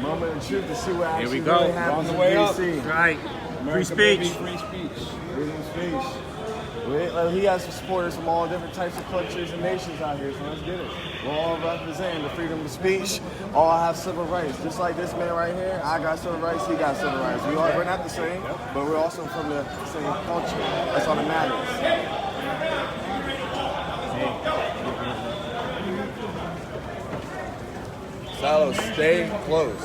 Moment of truth to see what Here we actually go. really happens On in the way up. DC. Right. Free speech. Free speech. Freedom of speech. He has supporters from all different types of cultures and nations out here, so let's get it. We're all representing the freedom of speech. All have civil rights. Just like this man right here, I got civil rights, he got civil rights. We're not the same, but we're also from the same culture. That's all that matters. Salo, stay close.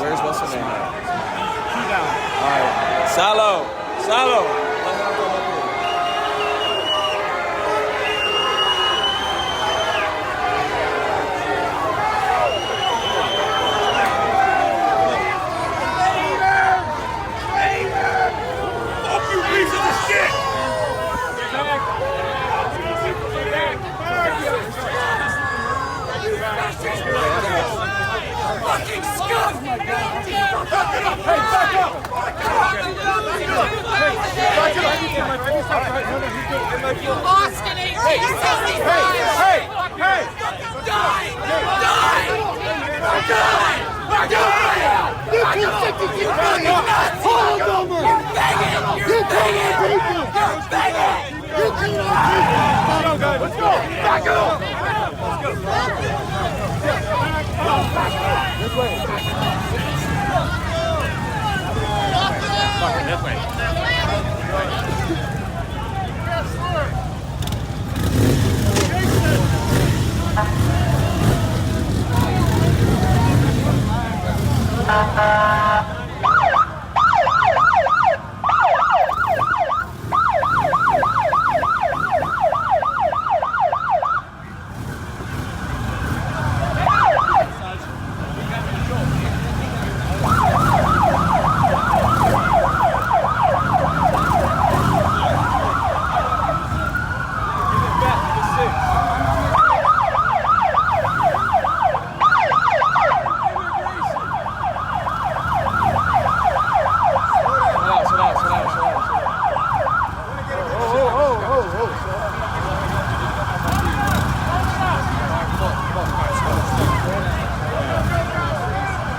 Where's what's her name? All right, Salo. Fucking scum! Hey, back up! You lost in 1865! Hey! Die! You Let's go! Back up! This way. This way.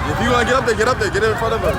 If you want to get up there, get in front of him.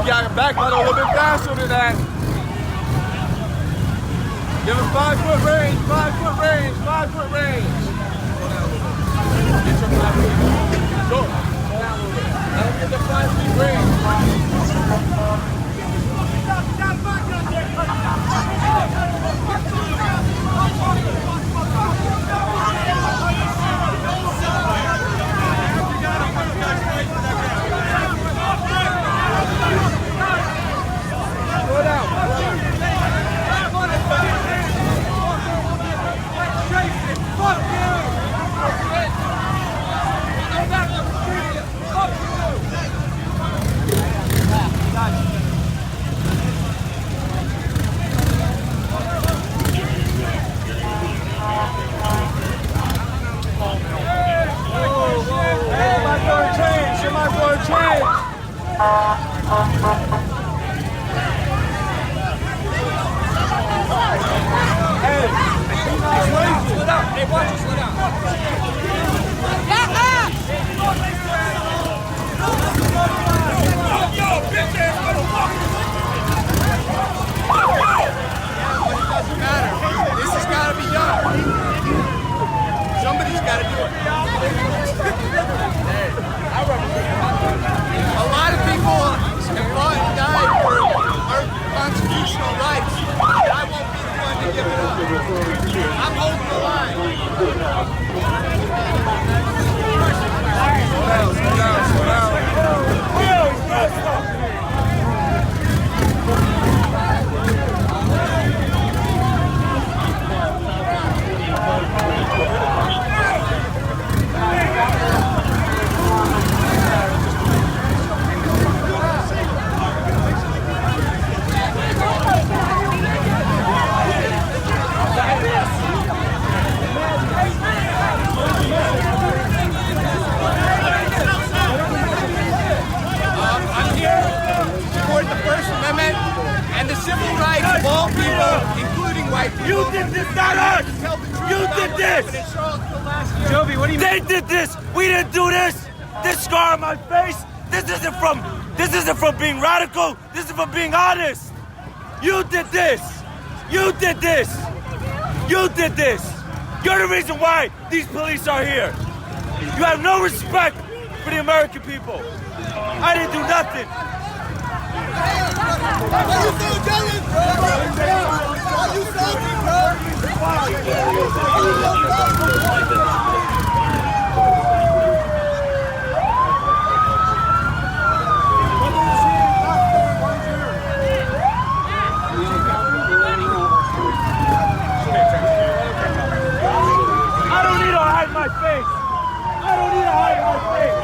Y'all back pedal a little bit faster than that. Give him 5 foot range, 5 foot range, 5 foot range. Get your 5 feet. Go. Let him get the 5 feet range. I'm holding the line. Slow down. I'm here to support the First Amendment and the civil rights of all people, including white people. You did this, not us! You did this! Jovi, what do you mean? They did this! We didn't do this! This scar on my face, this isn't from being radical, this is from being honest! You did this! You did this! You did this! You're the reason why these police are here! You have no respect for the American people! I didn't do nothing! Why you so jealous, bro? Why you salty, bro? I don't need to hide my face! I don't need to hide my face!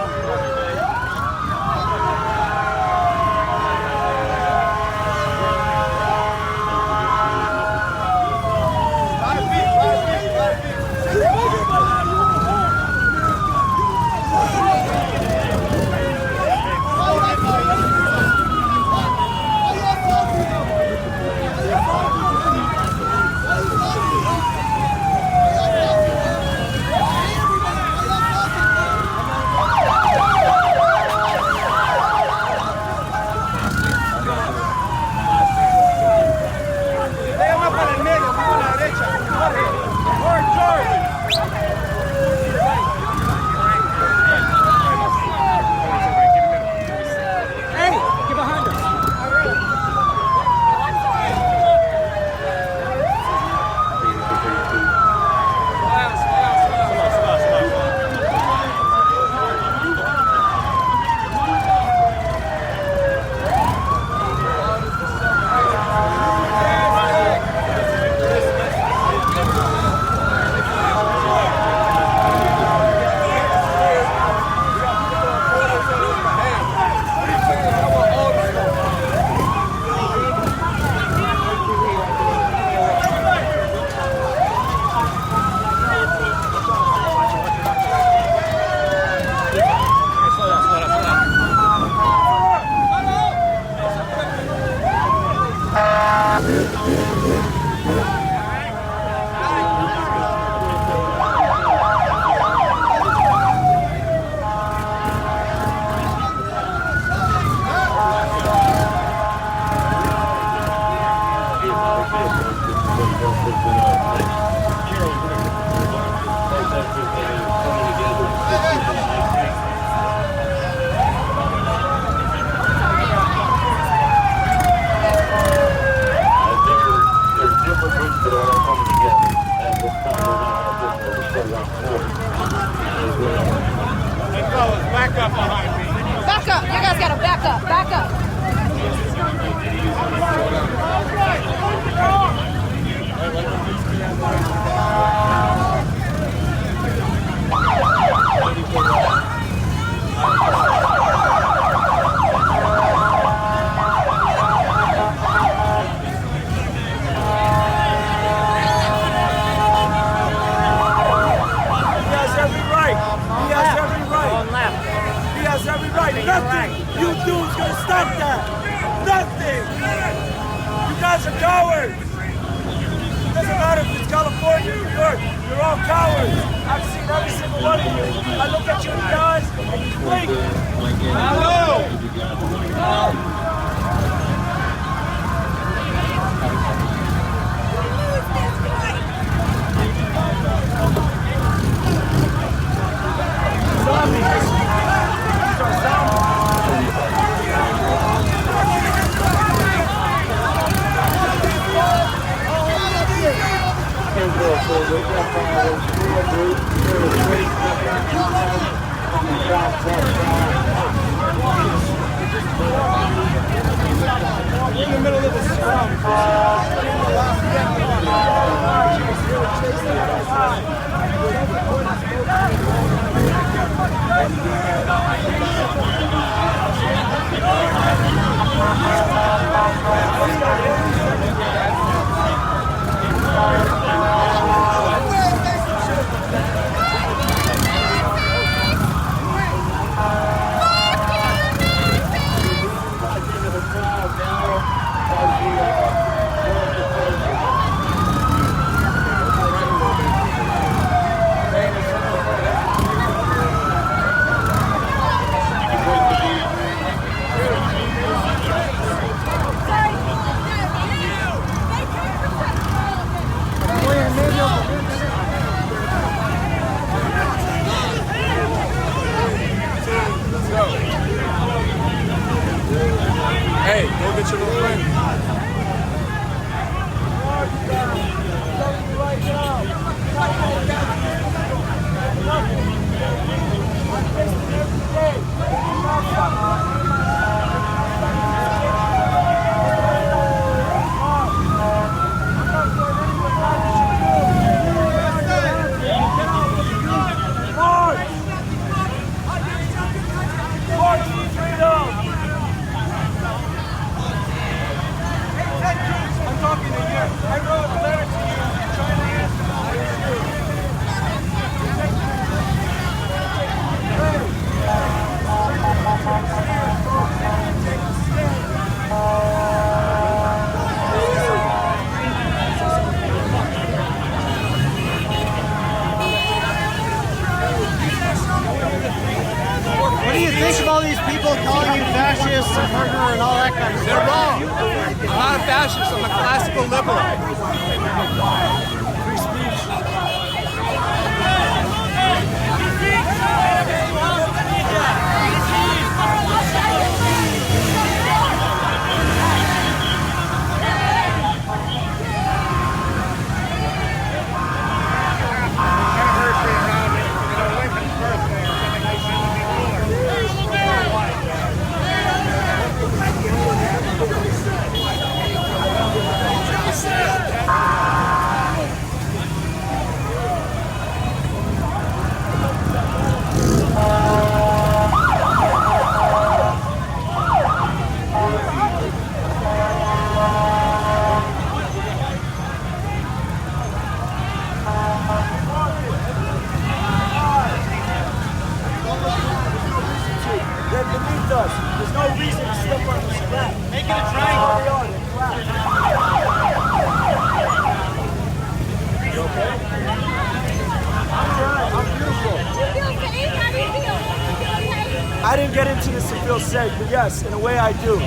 Nothing you do is going to stop that. Nothing. You guys are cowards. It doesn't matter if it's California, New York. You're all cowards. I've seen every single one of you. I look at you in the eyes and you blink. Hello. in the middle of the scrum. Hey, go get your little friend. What do you think of all these people calling you fascists and murderer and all that kind of stuff? They're wrong. I'm not a fascist. I'm a classical liberal. Free speech. There's no reason to step on the scrap. Make it a triangle. You okay? I'm alright. I'm beautiful. Do you feel safe? How do you feel? Do you feel okay? I didn't get into this to feel safe, but yes, in a way I do.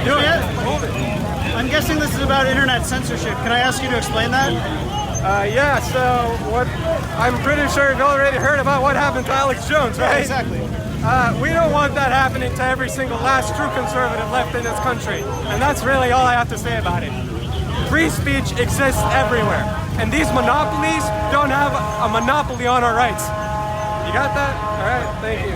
Do it? I'm guessing this is about internet censorship. Can I ask you to explain that? Yeah, so what I'm pretty sure you've already heard about what happened to Alex Jones, right? Yeah, exactly. We don't want that happening to every single last true conservative left in this country. And that's really all I have to say about it. Free speech exists everywhere. And these monopolies don't have a monopoly on our rights. You got that? All right, thank you.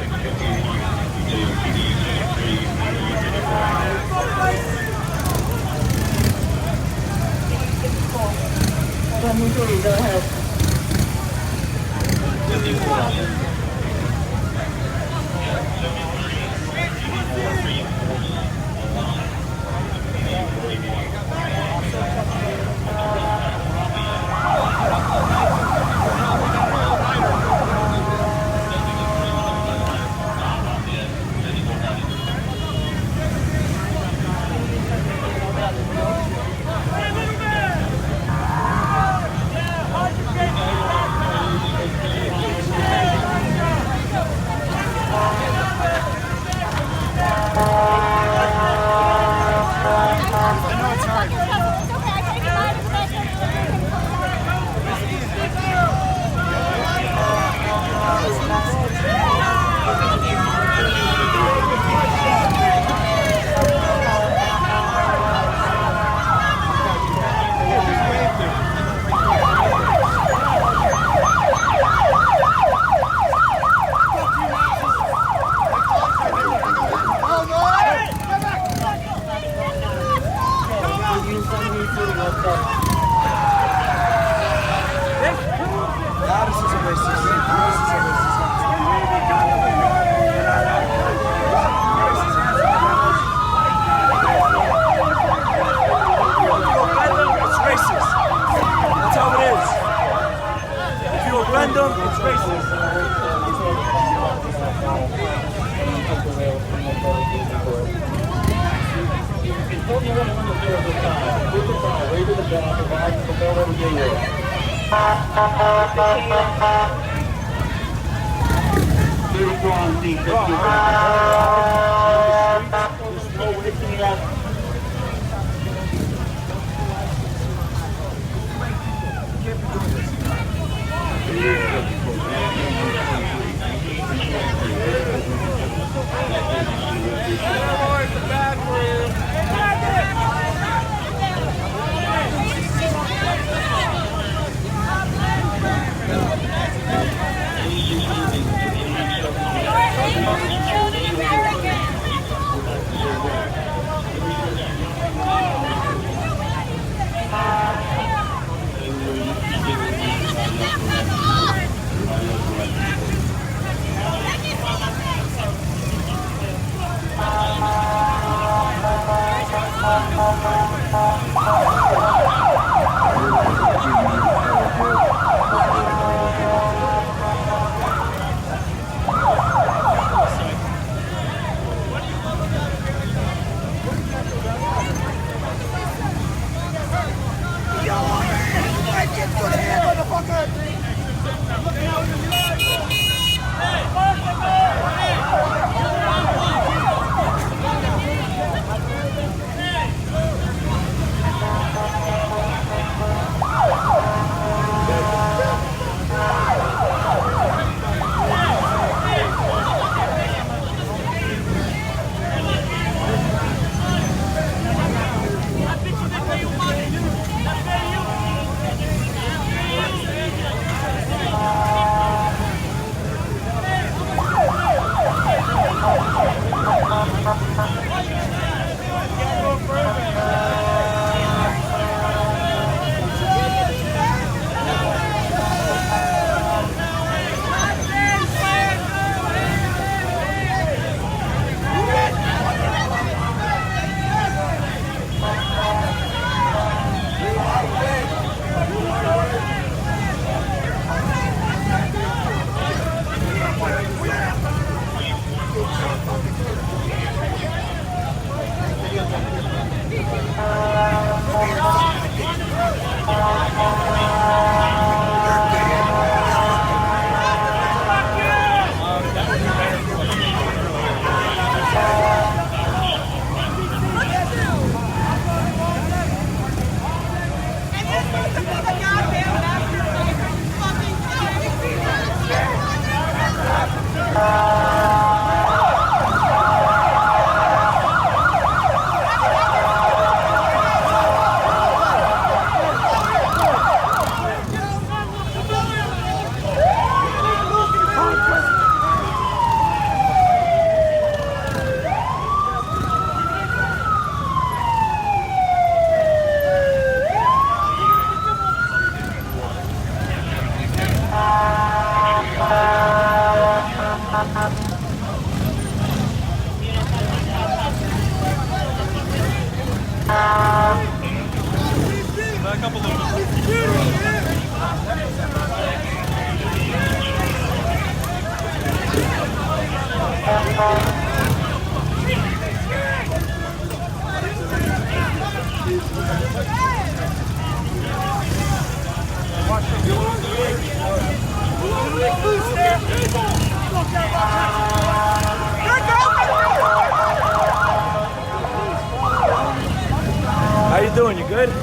How you you doing? You good? Oh,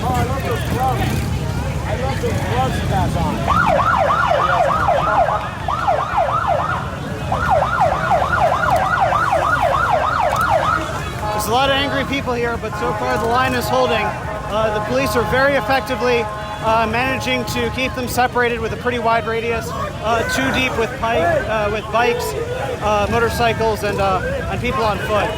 I love those gloves. I love those gloves you guys on. There's a lot of angry people here, but so far the line is holding. The police are very effectively managing to keep them separated with a pretty wide radius, too deep with bikes, motorcycles, and people on foot.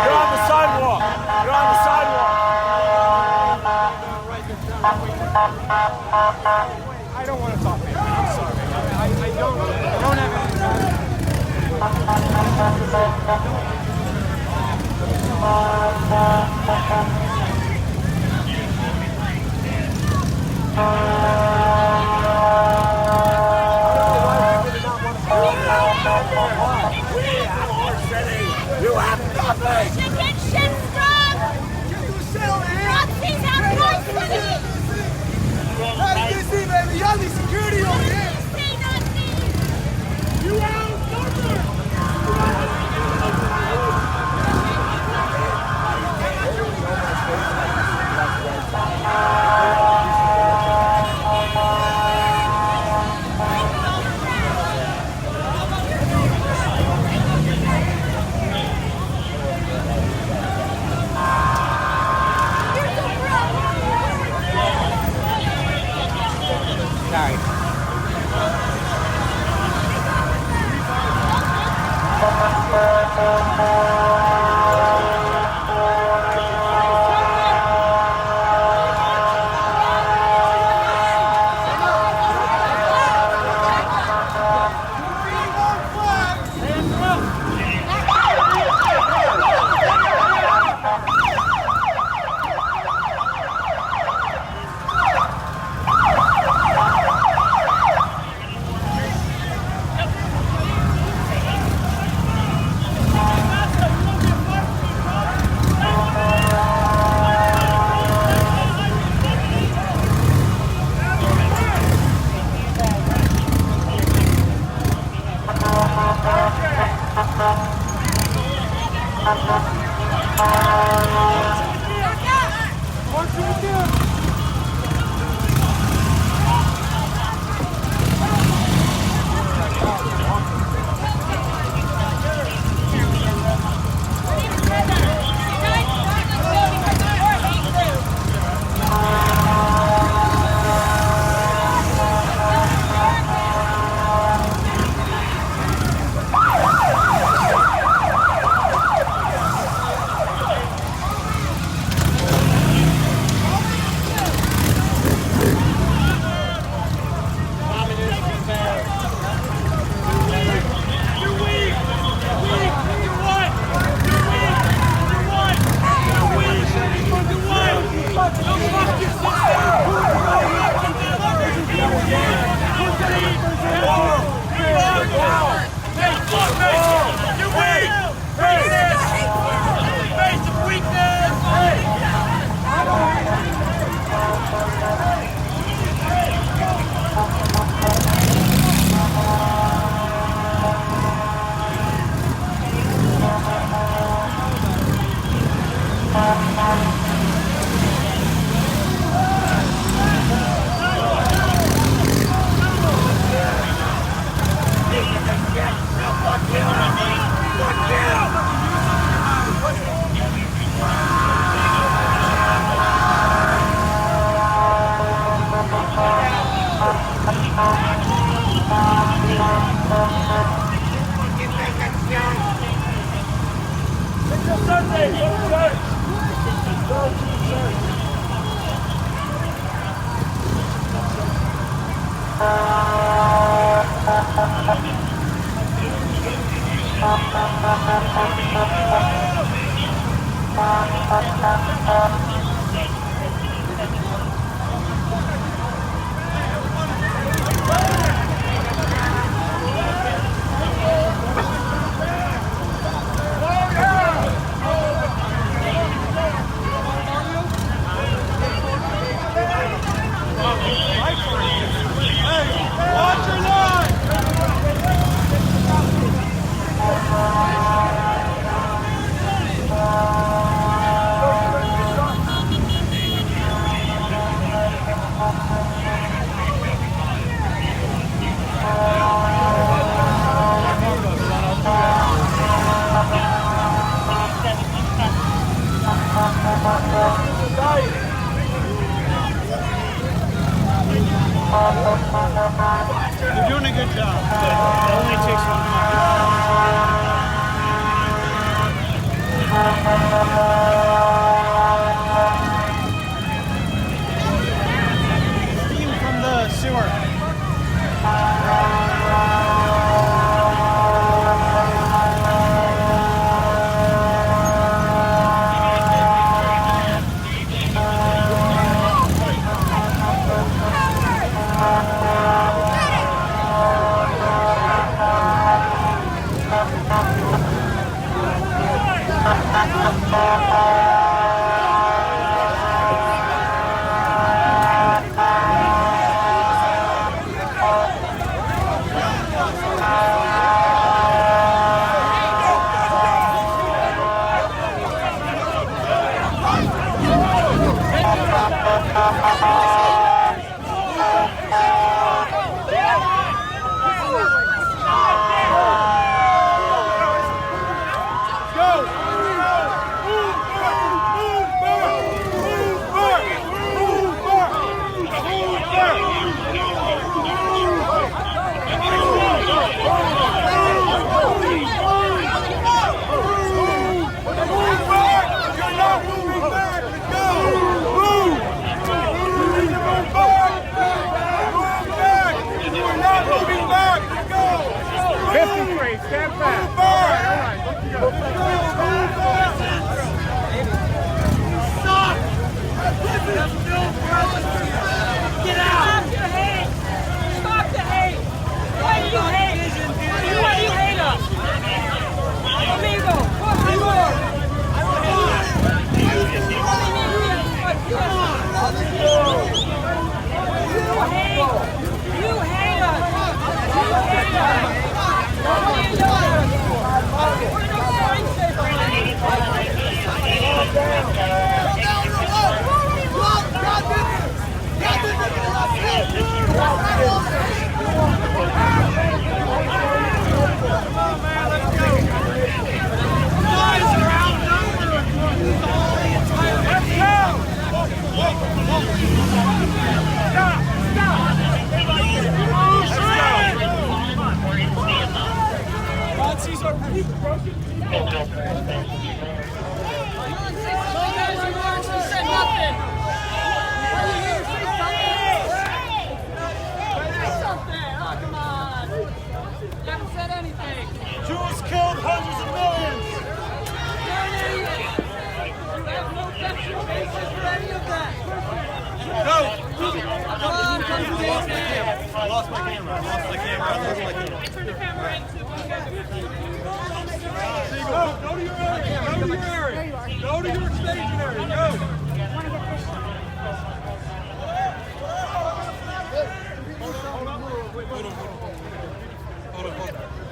You're on the sidewalk. You're on the sidewalk. I don't want to talk, man. I'm sorry. I don't You have nothing. Chicken shit strong! Nazis have custody! DC, baby. Y'all need security over here. Say Nazis! You outnumbered. You're doing a good job, but it only takes one steam from the sewer.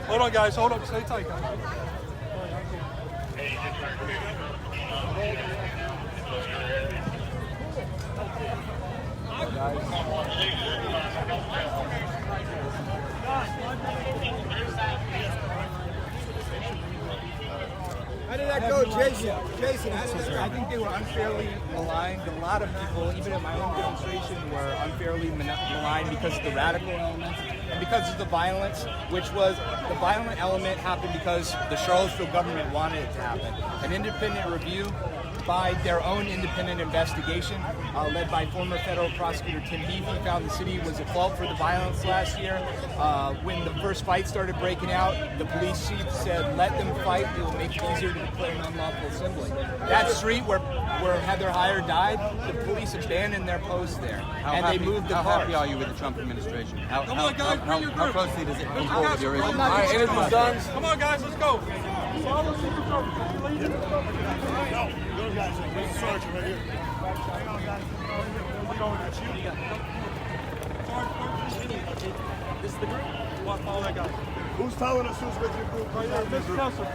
Hold on, guys. Hold up. Stay tight, guys. How did that go, Jason? Jason, how did that go? I think they were unfairly maligned. A lot of people, even at my own demonstration, were unfairly maligned because of the radical elements. And and because of the violence, which was the violent element happened because the Charlottesville government wanted it to happen. An independent review by their own independent investigation, led by former federal prosecutor Tim Heaphy, found the city was at fault for the violence last year. When the first fight started breaking out, the police chief said, let them fight, it will make it easier to declare an unlawful assembly. That street where Heather Heyer died, the police abandoned their post there, they moved the cars. How happy are you with the Trump administration? How closely does it involve your issue? All right, interview's done. Come on, guys, let's go. Sergeant right here. This is the group. You want to follow that guy? Who's telling us who's with your group right now? Mr. Kelsey.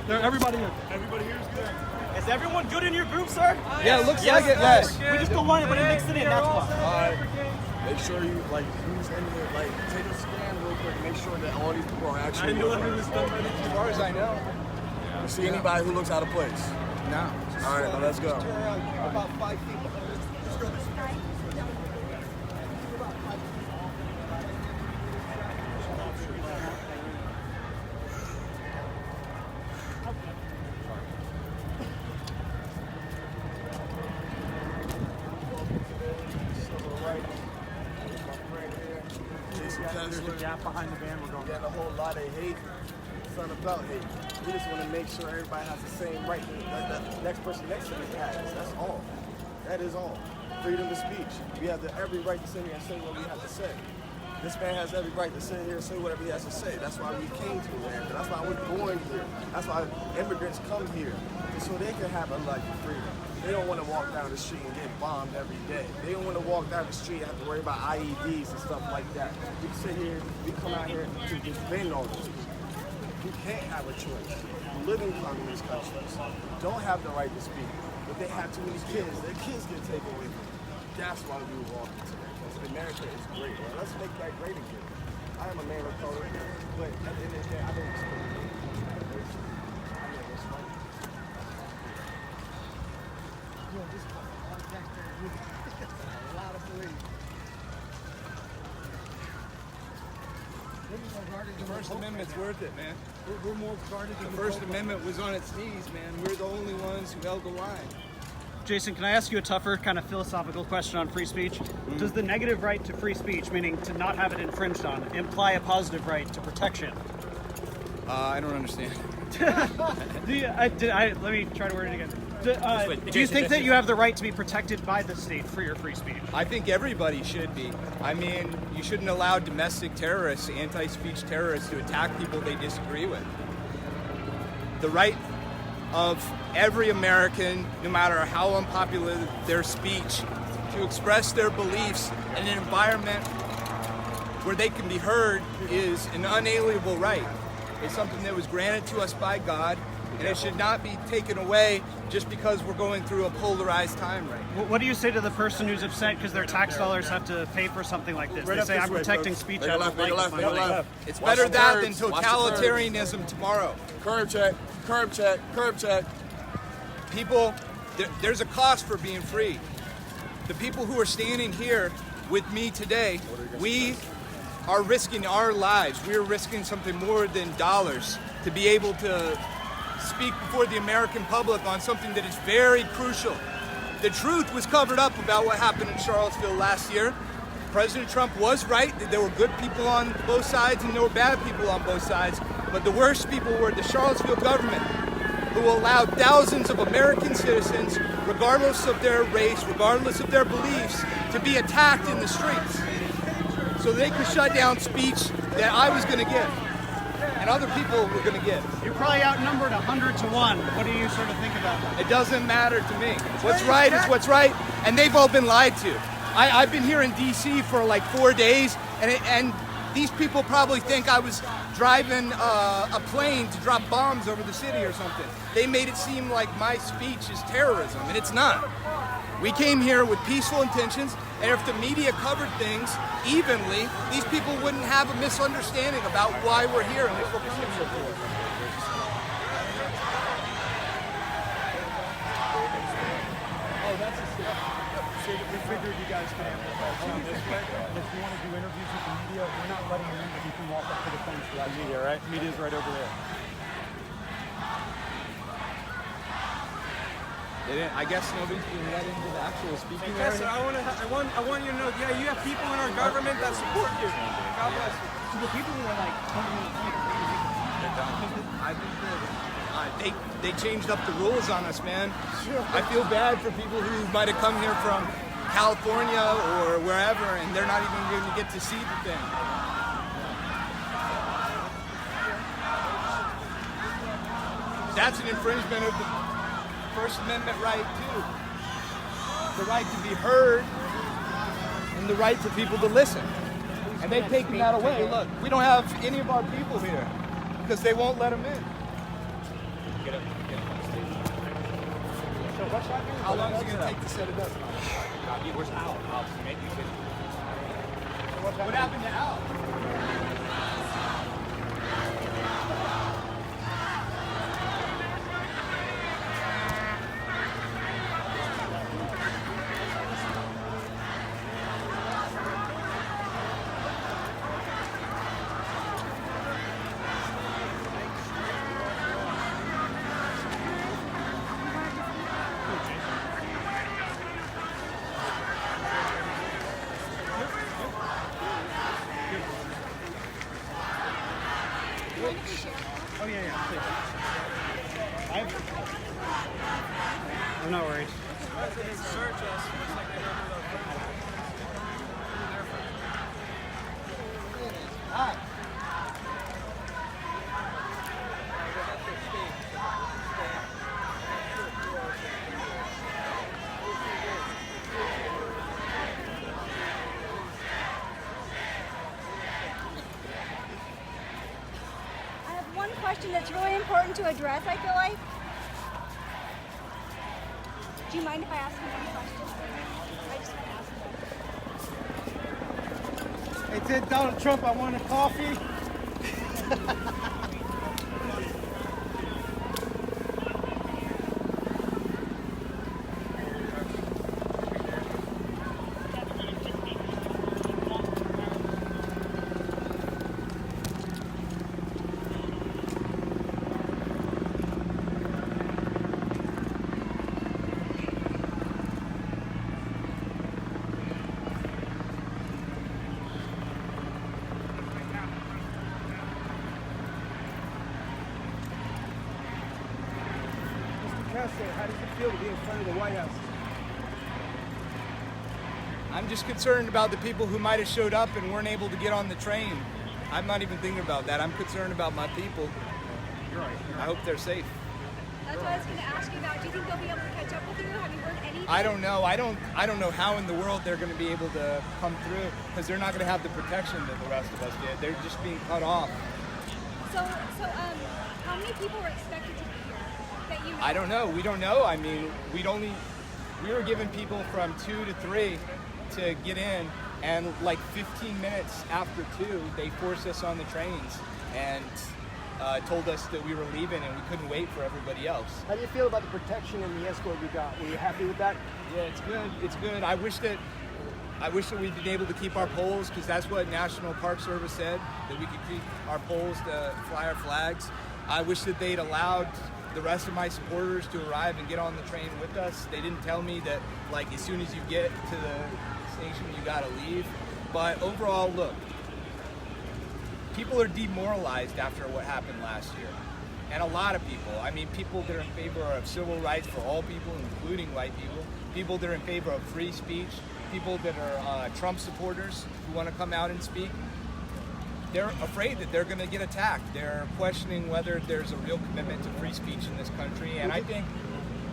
Everybody here. Everybody here is good. Is everyone good in your group, sir? Yeah, it looks like it, yes. We just don't want anybody mixed in, that's why. Alright. Make sure you use take a scan real quick and make sure that all these people are actually As far as I know. You see anybody who looks out of place? No. Alright, now let's go. About 5 feet. There's a gap behind the van. We're going. Getting a whole lot of hate. It's not about hate. We just want to make sure everybody has the same right that the next person next to me has. That's all. That is all. Freedom of speech. We have every right to sit here and say what we have to say. This man has every right to sit here and say whatever he has to say. That's why we came to America. That's why we're born here. That's why immigrants come here, so they can have a life of freedom. They don't want to walk down the street and get bombed every day. They don't want to walk down the street and have to worry about IEDs and stuff like that. We sit here, we come out here to defend all this. You can't have a choice. You live in communist countries. You don't have the right to speak. But they have too many kids. Their kids get taken away from them. That's why we were walking today. Because America is great. Well, let's make that great again. I am a man of color, but at the end of the day, I don't discriminate. I know what's right. A lot of police. The First Amendment's worth it, man. We're more guarded than the First Amendment was on its knees, man. We're the only ones who held the line. Jason, can I ask you a tougher kind of philosophical question on free speech? Does the negative right to free speech, meaning to not have it infringed on, imply a positive right to protection? I don't understand. Let me try to word it again. Do you think that you have the right to be protected by the state for your free speech? I think everybody should be. I mean, you shouldn't allow domestic terrorists, anti-speech terrorists, to attack people they disagree with. The right of every American, no matter how unpopular their speech, to express their beliefs in an environment where they can be heard is an unalienable right. It's something that was granted to us by God, and it should not be taken away just because we're going through a polarized time right now. What do you say to the person who's upset because their tax dollars have to pay for something like this? They say, I'm protecting speech. I don't like it. It's better that than totalitarianism tomorrow. Curb check, curb check, curb check. People, there's a cost for being free. The people who are standing here with me today, we are risking our lives. We're risking something more than dollars to be able to speak before the American public on something that is very crucial. The truth was covered up about what happened in Charlottesville last year. President Trump was right that there were good people on both sides and there were bad people on both sides, but the worst people were the Charlottesville government, who allowed thousands of American citizens, regardless of their race, regardless of their beliefs, to be attacked in the streets so they could shut down speech that I was going to give and other people were going to give. You're probably outnumbered 100 to 1. What do you sort of think about that? It doesn't matter to me. What's right is what's right, and they've all been lied to. I've been here in D.C. for like 4 days, and these people probably think I was driving a plane to drop bombs over the city or something. They made it seem like my speech is terrorism, and it's not. We came here with peaceful intentions, and if the media covered things evenly, these people wouldn't have a misunderstanding about why we're here and what we're here for. Oh, that's a figured you guys could handle it this way. And if you want to do interviews with the media, we're not letting you in, but you can walk up to the fence for that media, right? Media's right over there. I guess nobody's being let into the actual speaking Professor, area. I want you to know, yeah, you have people in our government that support you. God bless you. So the people who are like coming in here, I think that they changed up the rules on us, man. I feel bad for people who might have come here from California or wherever, and they're not even going to get to see the thing. That's an infringement of the First Amendment right, too. The right to be heard and the right for people to listen. And they've taken that away. Look, we don't have any of our people here because they won't let them in. Get up on stage. so what's happening? How long is it going to take to set it up? Where's Al? Al, make you good. What happened to Al? Oh yeah, please. I'm not worried. One question that's really important to address, I feel like. Do you mind if I ask you one question? I just want to ask you. Hey, did Donald Trump, I want a coffee. How does it feel to be in front of the White House? I'm just concerned about the people who might have showed up and weren't able to get on the train. I'm not even thinking about that. I'm concerned about my people. You're right. I hope they're safe. That's what I was going to ask you about. Do you think they'll be able to catch up with you? Have you heard anything? I don't know. I don't know how in the world they're going to be able to come through because they're not going to have the protection that the rest of us did. They're just being cut off. So, how many people were expected to be here? That you know? I don't know. We don't know. I mean, we were giving people from 2 to 3 to get in, and like 15 minutes after 2, they forced us on the trains and told us that we were leaving and we couldn't wait for everybody else. How do you feel about the protection and the escort you got? Were you happy with that? Yeah, it's good. It's good. I wish that we'd been able to keep our poles because that's what National Park Service said, that we could keep our poles to fly our flags. I wish that they'd allowed the rest of my supporters to arrive and get on the train with us. They didn't tell me that, like, as soon as you get to the station, you gotta leave. But overall, look, people are demoralized after what happened last year. And a lot of people, I mean, people that are in favor of civil rights for all people, including white people, people that are in favor of free speech, people that are Trump supporters who want to come out and speak, they're afraid that they're going to get attacked. They're questioning whether there's a real commitment to free speech in this country. And I think,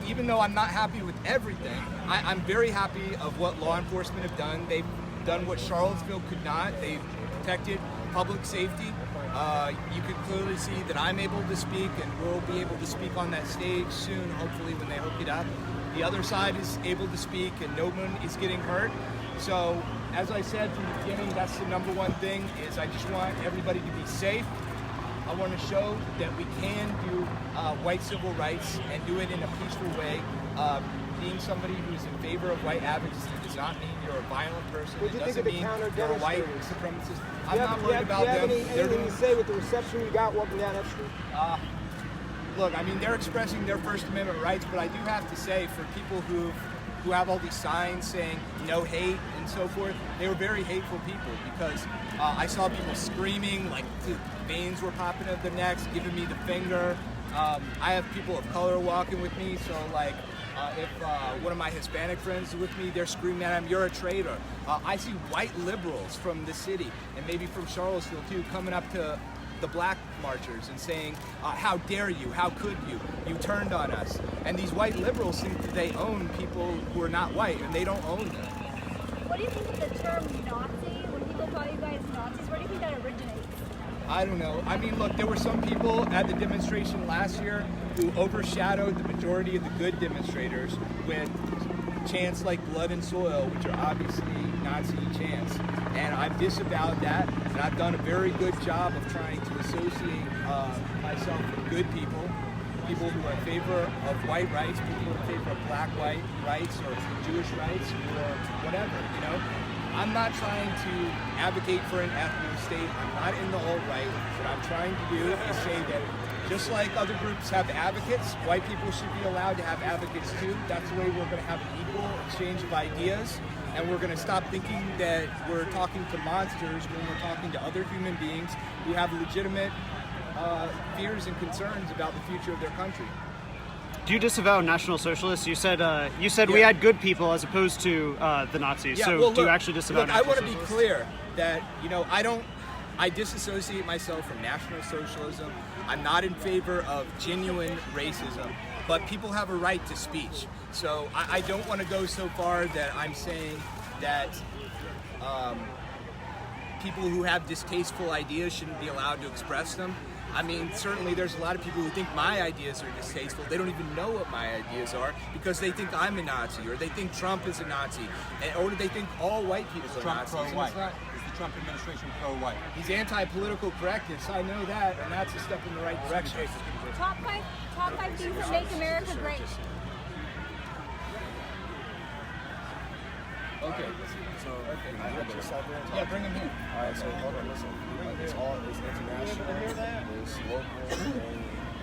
even though I'm not happy with everything, I'm very happy of what law enforcement have done. They've done what Charlottesville could not. They've protected public safety. You can clearly see that I'm able to speak, and we'll be able to speak on that stage soon, hopefully, when they hook it up. The other side is able to speak, and no one is getting hurt. So, as I said from the beginning, that's the number one thing, is I just want everybody to be safe. I want to show that we can do white civil rights and do it in a peaceful way. Being somebody who's in favor of white advocacy does not mean you're a violent person. It doesn't mean you're a white supremacist. I'm not worried about them. Anything to say with the reception you got walking down that street? Look, I mean, they're expressing their First Amendment rights, but I do have to say, for people who have all these signs saying no hate and so forth, they were very hateful people, because I saw people screaming, like the veins were popping out of their necks, giving me the finger. I have people of color walking with me, so like if one of my Hispanic friends is with me, they're screaming at him, "You're a traitor." I see white liberals from the city, and maybe from Charlottesville too, coming up to the black marchers and saying, "How dare you? How could you? You turned on us." And these white liberals think that they own people who are not white, and they don't own them. What do you think of the term Nazi? When people call you guys Nazis, where do you think that originates? I don't know. I mean, look, there were some people at the demonstration last year who overshadowed the majority of the good demonstrators with chants like blood and soil, which are obviously Nazi chants. And I've disavowed that, and I've done a very good job of trying to associate myself with good people, people who are in favor of white rights, people who are in favor of black-white rights or Jewish rights or whatever, you know? I'm not trying to advocate for an ethno state. I'm not in the alt-right. What I'm trying to do is say that just like other groups have advocates, white people should be allowed to have advocates too. That's the way we're going to have an equal exchange of ideas, and we're going to stop thinking that we're talking to monsters when we're talking to other human beings who have legitimate fears and concerns about the future of their country. Do you disavow National Socialists? You said we had good people as opposed to the Nazis. Yeah, so well, do you look, actually disavow look, I National want to be Socialists? clear that, you know, I disassociate myself from National Socialism. I'm not in favor of genuine racism, but people have a right to speech. So I don't want to go so far that I'm saying that people who have distasteful ideas shouldn't be allowed to express them. I mean, certainly there's a lot of people who think my ideas are distasteful. They don't even know what my ideas are because they think I'm a Nazi, or they think Trump is a Nazi, or they think all white people are Trump Nazis. pro-white. Is the Trump administration pro-white? He's anti-political correctness. I know that, and that's a step in the right direction. Top five things that make America great. Okay. So, Yeah, bring him here. all right, so hold on, listen. It's international, it's local,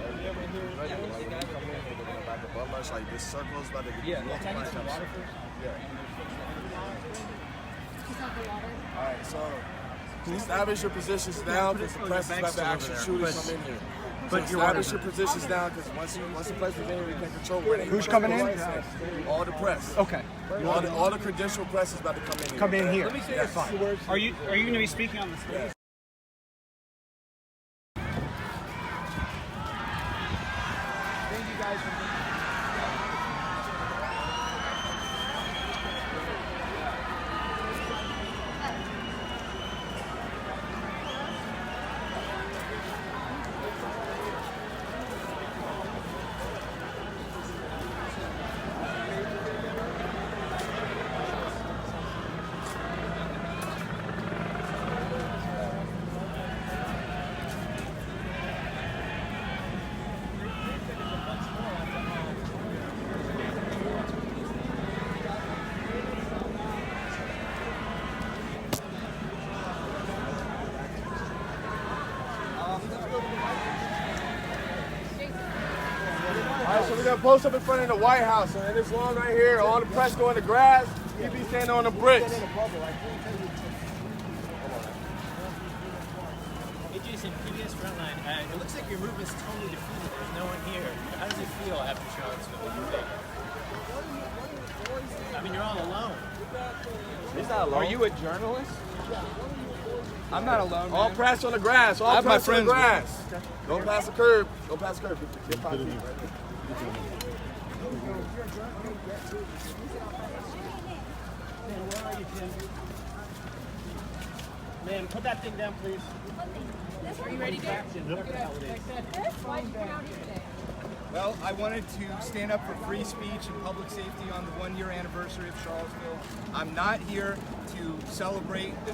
and everything. Like, when you come in here, they're gonna back above us. Like, this circle is about to get Can I get some water first? All right, so establish your positions now because the press is about to actually shoot us come in here. But establish your positions down because once the press is in here, we can control where they. Who's coming in? All the press. Okay. All the credential press is about to come in here. Come in here. Let me say this. Are you going to be speaking on the stage? Thank you guys for All right, so we're gonna post up in front of the White House, and this lawn right here, all the press go in the grass. You be standing on the bricks. Hey Jason, PBS Frontline, it looks like your movement's totally defeated. There's no one here. How does it feel after Charlottesville? What do you think? I mean, you're all alone. He's not alone. Are you a journalist? I'm not alone. All Man. press on the grass. All I have my press on the friends grass. Don't pass the curb. Don't pass the curb. Get 5 feet. Where are you, Tim? Man, put that thing down, please. Are you ready, Dave? Why did you come out here today? Well, I wanted to stand up for free speech and public safety on the 1-year anniversary of Charlottesville. I'm not here to celebrate the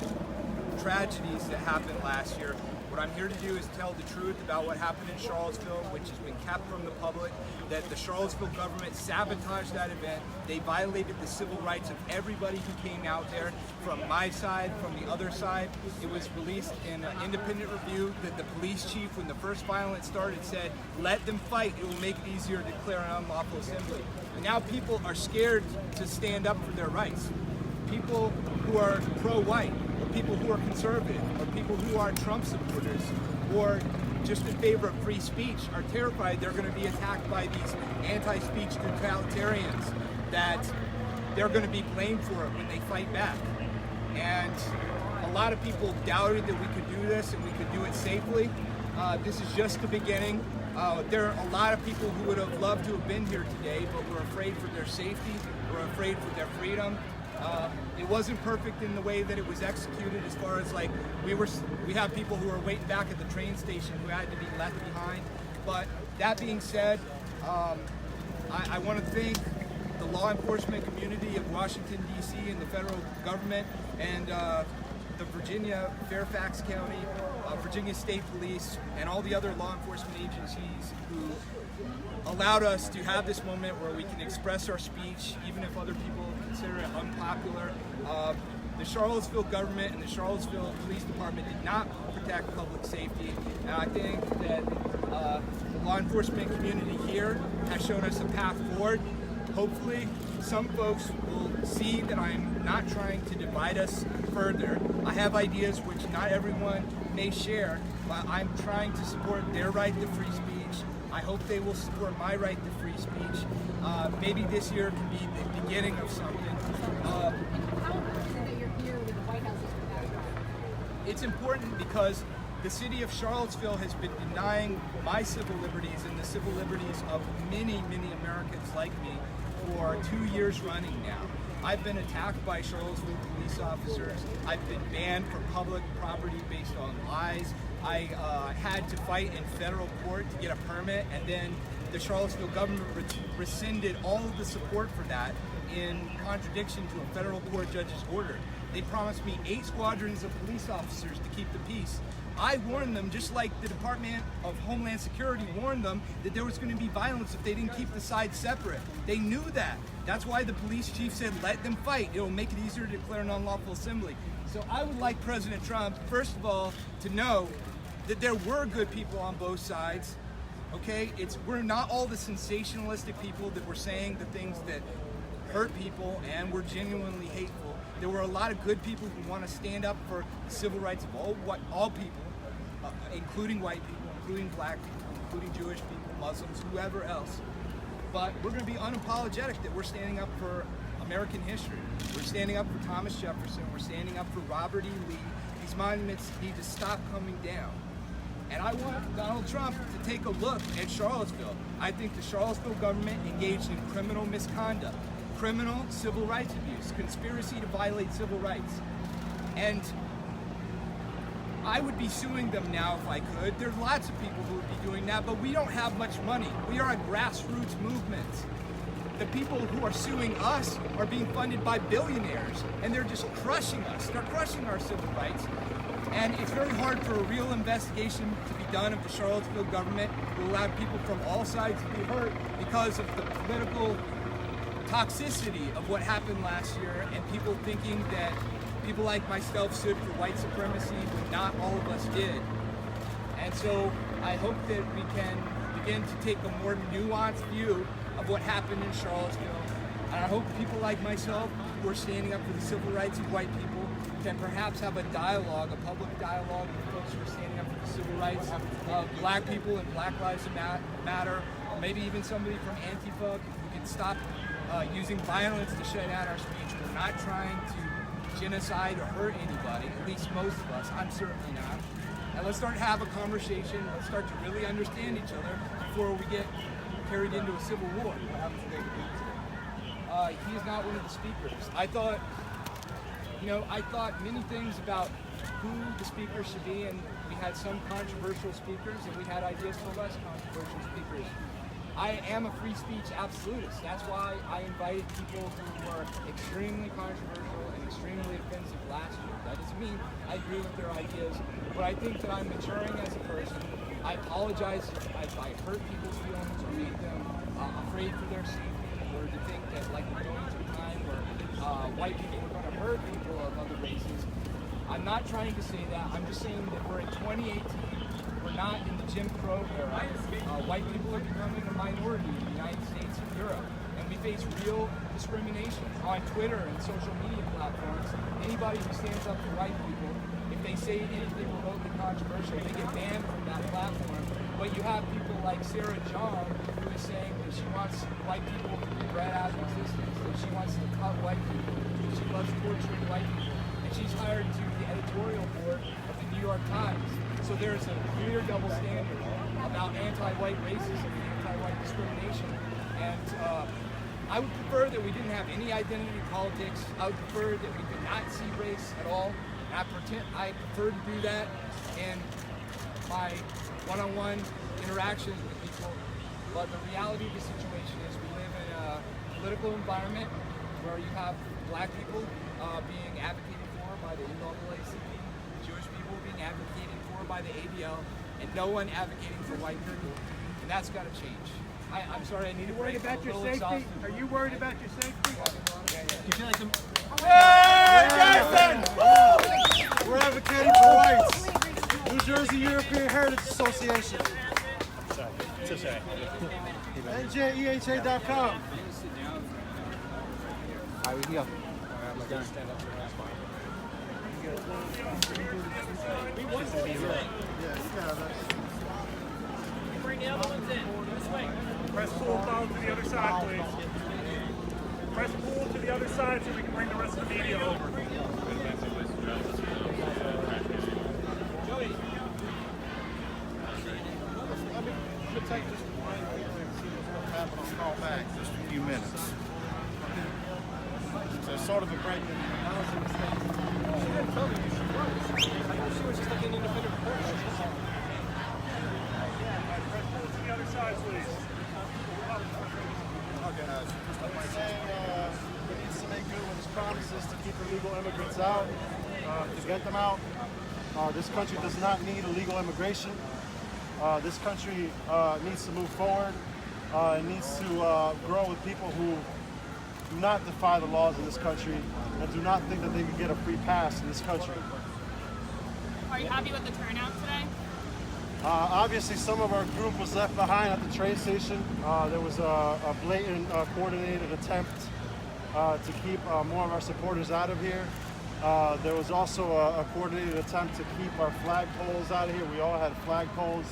tragedies that happened last year. What I'm here to do is tell the truth about what happened in Charlottesville, which has been kept from the public, that the Charlottesville government sabotaged that event. They violated the civil rights of everybody who came out there, from my side, from the other side. It was released in an independent review that the police chief, when the first violence started, said, let them fight, it will make it easier to declare an unlawful assembly. And now people are scared to stand up for their rights. People who are pro-white, or people who are conservative, or people who are Trump supporters, or just in favor of free speech are terrified they're going to be attacked by these anti-speech totalitarians, that they're going to be blamed for it when they fight back. And a lot of people doubted that we could do this and we could do it safely. This is just the beginning. There are a lot of people who would have loved to have been here today, but were afraid for their safety, were afraid for their freedom. It wasn't perfect in the way that it was executed, as far as like we have people who are waiting back at the train station who had to be left behind. But that being said, I want to thank the law enforcement community of Washington, D.C. and the federal government and the Virginia, Fairfax County, Virginia State Police, and all the other law enforcement agencies who allowed us to have this moment where we can express our speech, even if other people consider it unpopular. The Charlottesville government and the Charlottesville Police Department did not protect public safety, and I think that the law enforcement community here has shown us a path forward. Hopefully, some folks will see that I'm not trying to divide us further. I have ideas which not everyone may share, but I'm trying to support their right to free speech. I hope they will support my right to free speech. Maybe this year can be the beginning of something. How important is it that you're here with the White House as your backdrop? It's important because the city of Charlottesville has been denying my civil liberties and the civil liberties of many, many Americans like me for 2 years running now. I've been attacked by Charlottesville police officers. I've been banned from public property based on lies. I had to fight in federal court to get a permit, and then the Charlottesville government rescinded all of the support for that in contradiction to a federal court judge's order. They promised me 8 squadrons of police officers to keep the peace. I warned them, just like the Department of Homeland Security warned them, that there was going to be violence if they didn't keep the sides separate. They knew that. That's why the police chief said, let them fight. It will make it easier to declare an unlawful assembly. So I would like President Trump, first of all, to know that there were good people on both sides. Okay, we're not all the sensationalistic people that were saying the things that hurt people and were genuinely hateful. There were a lot of good people who want to stand up for the civil rights of all people, including white people, including black people, including Jewish people, Muslims, whoever else. But we're going to be unapologetic that we're standing up for American history. We're standing up for Thomas Jefferson. We're standing up for Robert E. Lee. These monuments need to stop coming down. And I want Donald Trump to take a look at Charlottesville. I think the Charlottesville government engaged in criminal misconduct, criminal civil rights abuse, conspiracy to violate civil rights. And I would be suing them now if I could. There's lots of people who would be doing that, but we don't have much money. We are a grassroots movement. The people who are suing us are being funded by billionaires, and they're just crushing us. They're crushing our civil rights. And it's very hard for a real investigation to be done of the Charlottesville government to allow people from all sides to be heard because of the political toxicity of what happened last year and people thinking that people like myself stood for white supremacy when not all of us did. And so I hope that we can begin to take a more nuanced view of what happened in Charlottesville. And I hope people like myself who are standing up for the civil rights of white people can perhaps have a dialogue, a public dialogue with folks who are standing up for the civil rights of black people and Black Lives Matter, or maybe even somebody from Antifa who can stop using violence to shut down our speech. We're not trying to genocide or hurt anybody, at least most of us. I'm certainly not. And let's start to have a conversation. Let's start to really understand each other before we get carried into a civil war. He is not one of the speakers. I thought many things about who the speakers should be, and we had some controversial speakers, and we had ideas for less controversial speakers. I am a free speech absolutist. That's why I invited people who were extremely controversial and extremely offensive last year. That doesn't mean I agree with their ideas, but I think that I'm maturing as a person. I apologize if I hurt people's feelings or made them afraid for their safety, or to think that like we're going to a time where white people are going to hurt people of other races. I'm not trying to say that. I'm just saying that we're in 2018. We're not in the Jim Crow era. White people are becoming a minority in the United States and Europe, and we face real discrimination on Twitter and social media platforms. Anybody who stands up for white people, if they say anything remotely controversial, they get banned from that platform. But you have people like Sarah John, who is saying that she wants white people to be bred out of existence, that she wants to cut white people, that she loves torturing white people, and she's hired to the editorial board of the New York Times. So there's a clear double standard about anti-white racism and anti-white discrimination. And I would prefer that we didn't have any identity politics. I would prefer that we did not see race at all. I prefer to do that in my one-on-one interactions with people. But the reality of the situation is we live in a political environment where you have black people being advocated for by the NAACP, Jewish people being advocated for by the ADL, and no one advocating for white people. And that's got to change. I'm sorry, I need to Worried about your safety? Are you worried about your safety? You feel like some... We're advocating for rights. New Jersey European Heritage Association. NJEHA.com. All right, we can go. Bring the other ones in. This way. Press pull down to the other side, please. Press pull to the other side so we can bring the rest of the media over. Joey. Take this right here and see what's going to happen. I'll call back in just a few minutes. So it's sort of a break in the housing state. She didn't tell me she was. She was just like an independent reporter. Press pull to the other side, please. Okay, he's saying he needs to make good with his promises to keep illegal immigrants out, to get them out. This country does not need illegal immigration. This country needs to move forward. It needs to grow with people who do not defy the laws of this country and do not think that they can get a free pass in this country. Are you happy with the turnout today? Obviously, some of our group was left behind at the train station. There was a blatant, coordinated attempt to keep more of our supporters out of here. There was also a coordinated attempt to keep our flagpoles out of here. We all had flagpoles,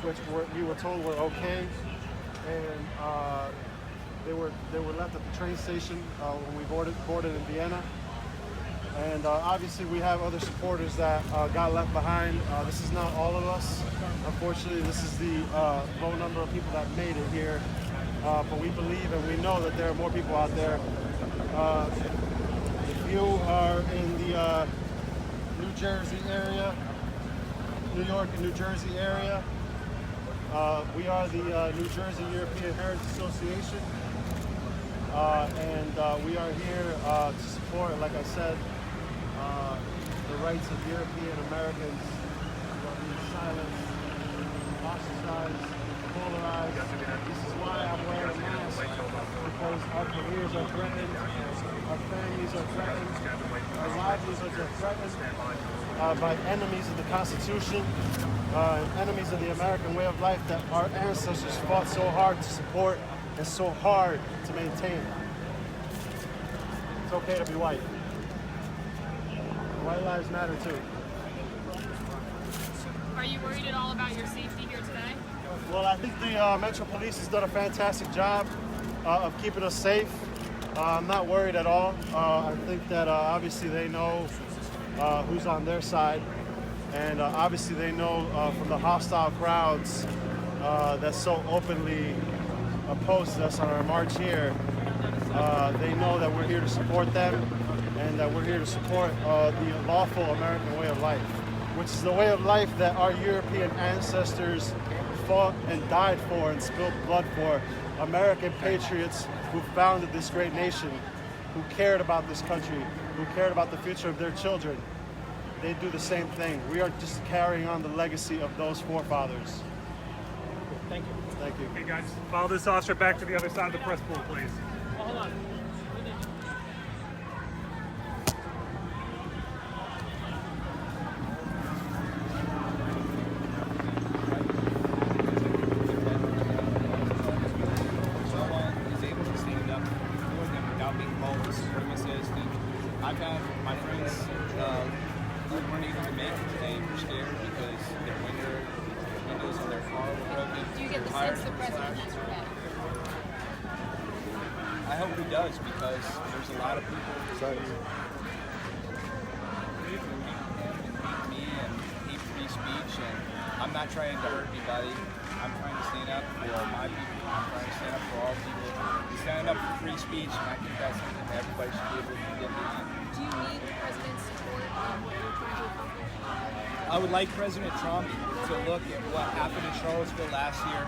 which we were told were okay, and they were left at the train station when we boarded in Vienna. And obviously we have other supporters that got left behind. This is not all of us. Unfortunately, this is the low number of people that made it here. But we believe and we know that there are more people out there. If you are in the New Jersey area, New York and New Jersey area, we are the New Jersey European Heritage Association. And we are here to support, like I said, the rights of European Americans who are being silenced, ostracized, polarized. This is why I'm wearing a mask, because our careers are threatened, our families are threatened, our livelihoods are threatened by enemies of the Constitution, enemies of the American way of life that our ancestors fought so hard to support and so hard to maintain. It's okay to be white. White lives matter too. Are you worried at all about your safety here today? Well, I think the Metro Police has done a fantastic job of keeping us safe. I'm not worried at all. I think that obviously they know who's on their side, and obviously they know from the hostile crowds that so openly opposed us on our march here. They know that we're here to support them and that we're here to support the lawful American way of life, which is the way of life that our European ancestors fought and died for and spilled blood for, American patriots who founded this great nation, who cared about this country, who cared about the future of their children, they do the same thing. We are just carrying on the legacy of those forefathers. Thank you. Thank you. Okay, guys, follow this officer back to the other side of the press pool, please. Hold on. I've had my friends who weren't able to make it today were scared because their windows in their car were broken. Do you get the sense the president has your back? I hope he does, because there's a lot of people who hate me and hate free speech, and I'm not trying to hurt anybody. I'm trying to stand up for my people. I'm trying to stand up for all people. We stand up for free speech, and I think that's something that everybody should be able to get behind. Do you need the president's support in what you're trying to accomplish? I would like President Trump to look at what happened in Charlottesville last year.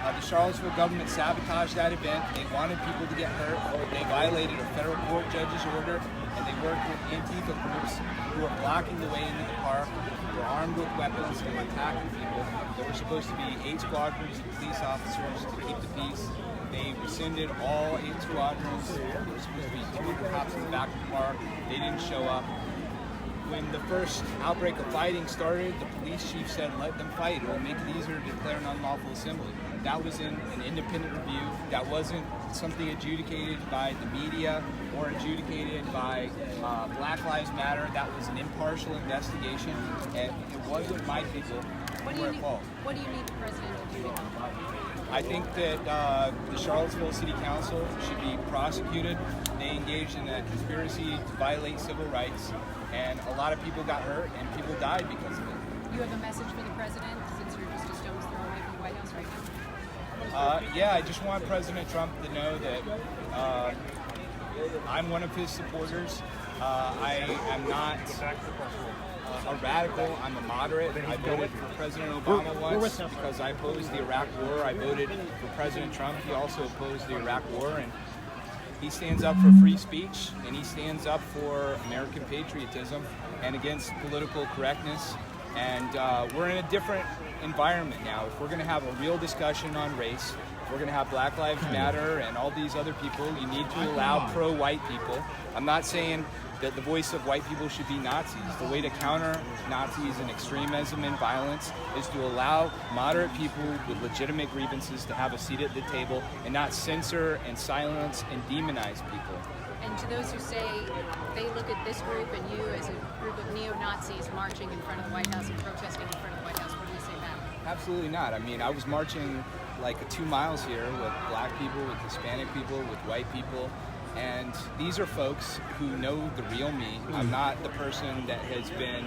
The Charlottesville government sabotaged that event. They wanted people to get hurt. They violated a federal court judge's order, and they worked with Antifa groups who were blocking the way into the park, who were armed with weapons and were attacking people. There were supposed to be 8 squadrons of police officers to keep the peace. They rescinded all 8 squadrons. There were supposed to be 200 cops in the back of the park. They didn't show up. When the first outbreak of fighting started, the police chief said, let them fight. It will make it easier to declare an unlawful assembly. That was in an independent review. That wasn't something adjudicated by the media or adjudicated by Black Lives Matter. That was an impartial investigation, and it wasn't my people who were at fault. What do you need the president to do to accomplish? I think that the Charlottesville City Council should be prosecuted. They engaged in a conspiracy to violate civil rights, and a lot of people got hurt and people died because of it. You have a message for the president, since you're just a stone's throw away from the White House right now? Yeah, I just want President Trump to know that I'm one of his supporters. I am not a radical. I'm a moderate. I voted for President Obama once because I opposed the Iraq War. I voted for President Trump. He also opposed the Iraq War, and he stands up for free speech, and he stands up for American patriotism and against political correctness. And we're in a different environment now. If we're going to have a real discussion on race, if we're going to have Black Lives Matter and all these other people, you need to allow pro-white people. I'm not saying that the voice of white people should be Nazis. The way to counter Nazis and extremism and violence is to allow moderate people with legitimate grievances to have a seat at the table and not censor and silence and demonize people. And to those who say they look at this group and you as a group of neo-Nazis marching in front of the White House and protesting in front of the White House, what do you say back? Absolutely not. I mean, I was marching like 2 miles here with black people, with Hispanic people, with white people. And these are folks who know the real me. I'm not the person that has been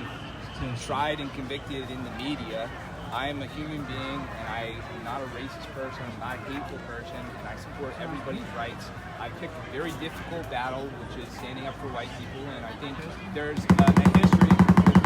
tried and convicted in the media. I am a human being, and I am not a racist person, I'm not a hateful person, and I support everybody's rights. I picked a very difficult battle, which is standing up for white people, and I think there's a history with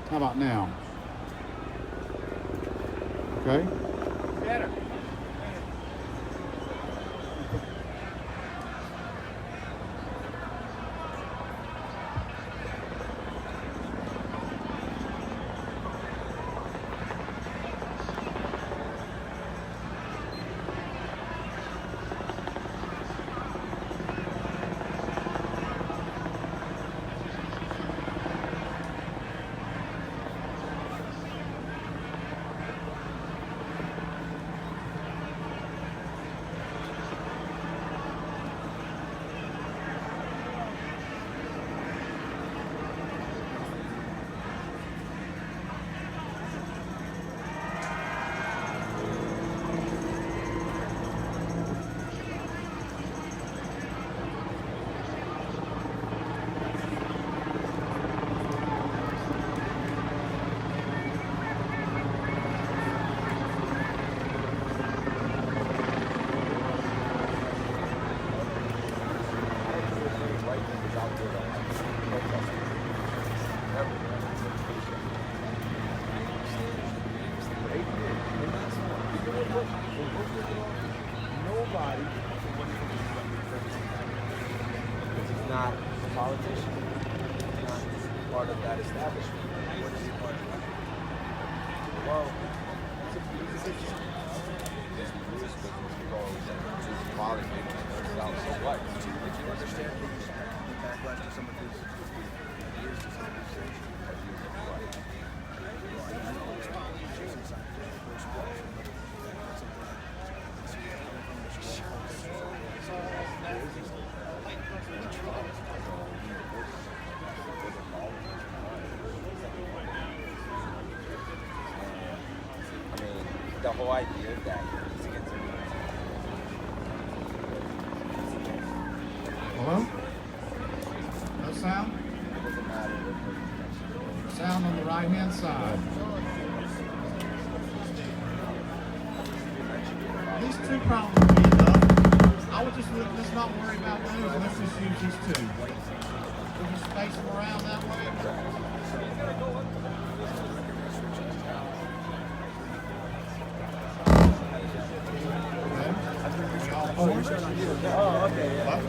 How about now? Okay? Better. Because he's not a politician. He's not part of that establishment. What is he part of? Well, he's a business. So what? Did you understand the backlash to some of his ideas, to some of his I mean, the whole idea of that is against everyone. Hello? No sound? Sound on the right-hand side. These two problems will be enough. I would let's not worry about those. Let's just use these two. We'll just space them around that way. Oh, okay, yeah.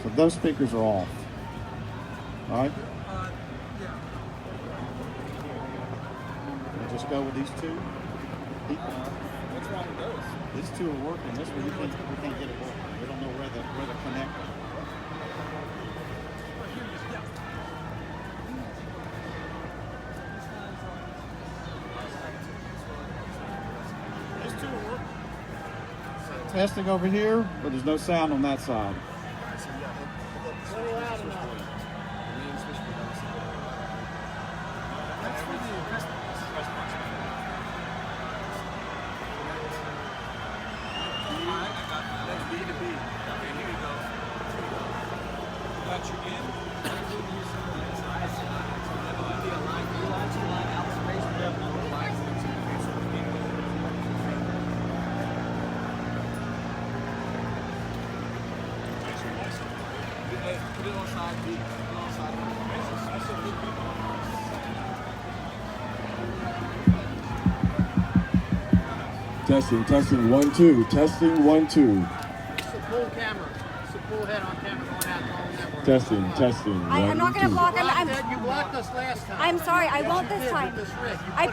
So those speakers are off. All right? We'll just go with these two. What's wrong with those? These two are working. This one we can't get it working. We don't know where the connect. These two are working. Testing over here, but there's no sound on that side. Testing, 1, 2. Testing, 1, 2. It's a full camera. It's a full head on camera going out all network. Testing. I'm not going to block. You blocked us last time. I'm sorry. I won't this time. I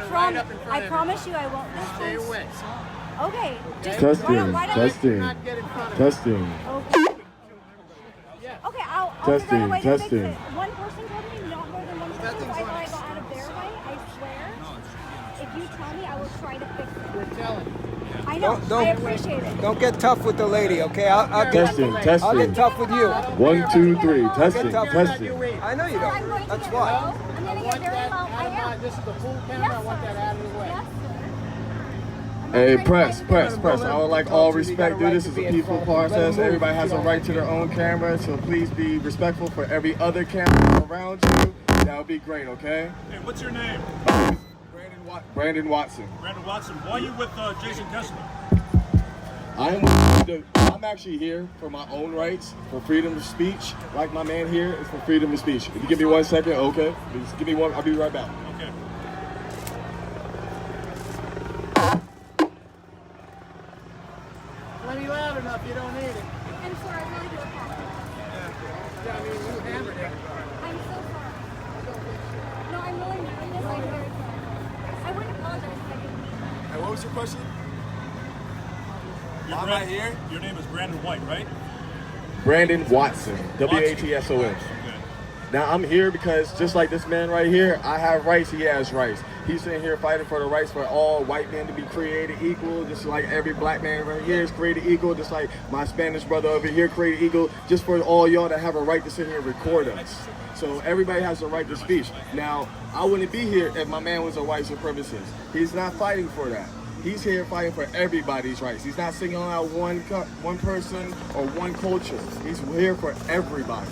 promise you I won't this time. Stay away. Okay. Just Testing. Okay, I'll figure out a way to fix it. One person told me not more than one person, so I thought I got out of their way. I swear. If you tell me, I will try to fix it. We're telling you. I know. I appreciate it. Don't get tough with the lady, okay? I'll get tough with you. 1, 2, 3. Testing. I know you don't. That's why. I'm going to get very low. I am. This is the full camera. I want that out of the way. Yes, Hey, press. I would like all respect, dude. This is a peaceful process. Everybody has a right to their own camera, so please be respectful for every other camera around you. That would be great, okay? Hey, what's your name? Brandon Watson. Brandon Watson. Why are you with Jason Kessler? I'm actually here for my own rights, for freedom of speech. Like my man here, it's for freedom of speech. If you give me 1 second, okay? Just give me one. I'll be right back. Okay. Plenty loud enough. You don't need it. I'm sorry. I really do apologize. Yeah, I mean, you hammered it. I'm so sorry. No, I'm really doing this. I'm very sorry. I wouldn't apologize if I didn't mean that. Hey, what was your question? Why am I here? Your name is Brandon White, right? Brandon Watson. Watson. Now I'm here because just like this man right here, I have rights, he has rights. He's sitting here fighting for the rights for all white men to be created equal, just like every black man right here is created equal, just like my Spanish brother over here created equal, just for all y'all to have a right to sit here and record us. So everybody has a right to speech. Now, I wouldn't be here if my man was a white supremacist. He's not fighting for that. He's here fighting for everybody's rights. He's not singling out one person or one culture. He's here for everybody.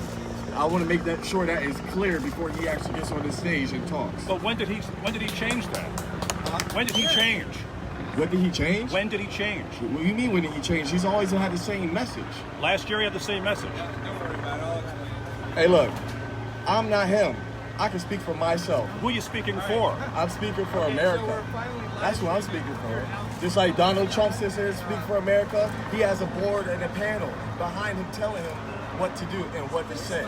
I want to make that sure that is clear before he actually gets on the stage and talks. But when did he change that? When did he change? When did he change? When did he change? What do you mean when did he change? He's always had the same message. Last year he had the same message. Hey, look, I'm not him. I can speak for myself. Who are you speaking for? I'm speaking for America. That's who I'm speaking for. Just like Donald Trump sits here to speak for America, he has a board and a panel behind him telling him what to do and what to say.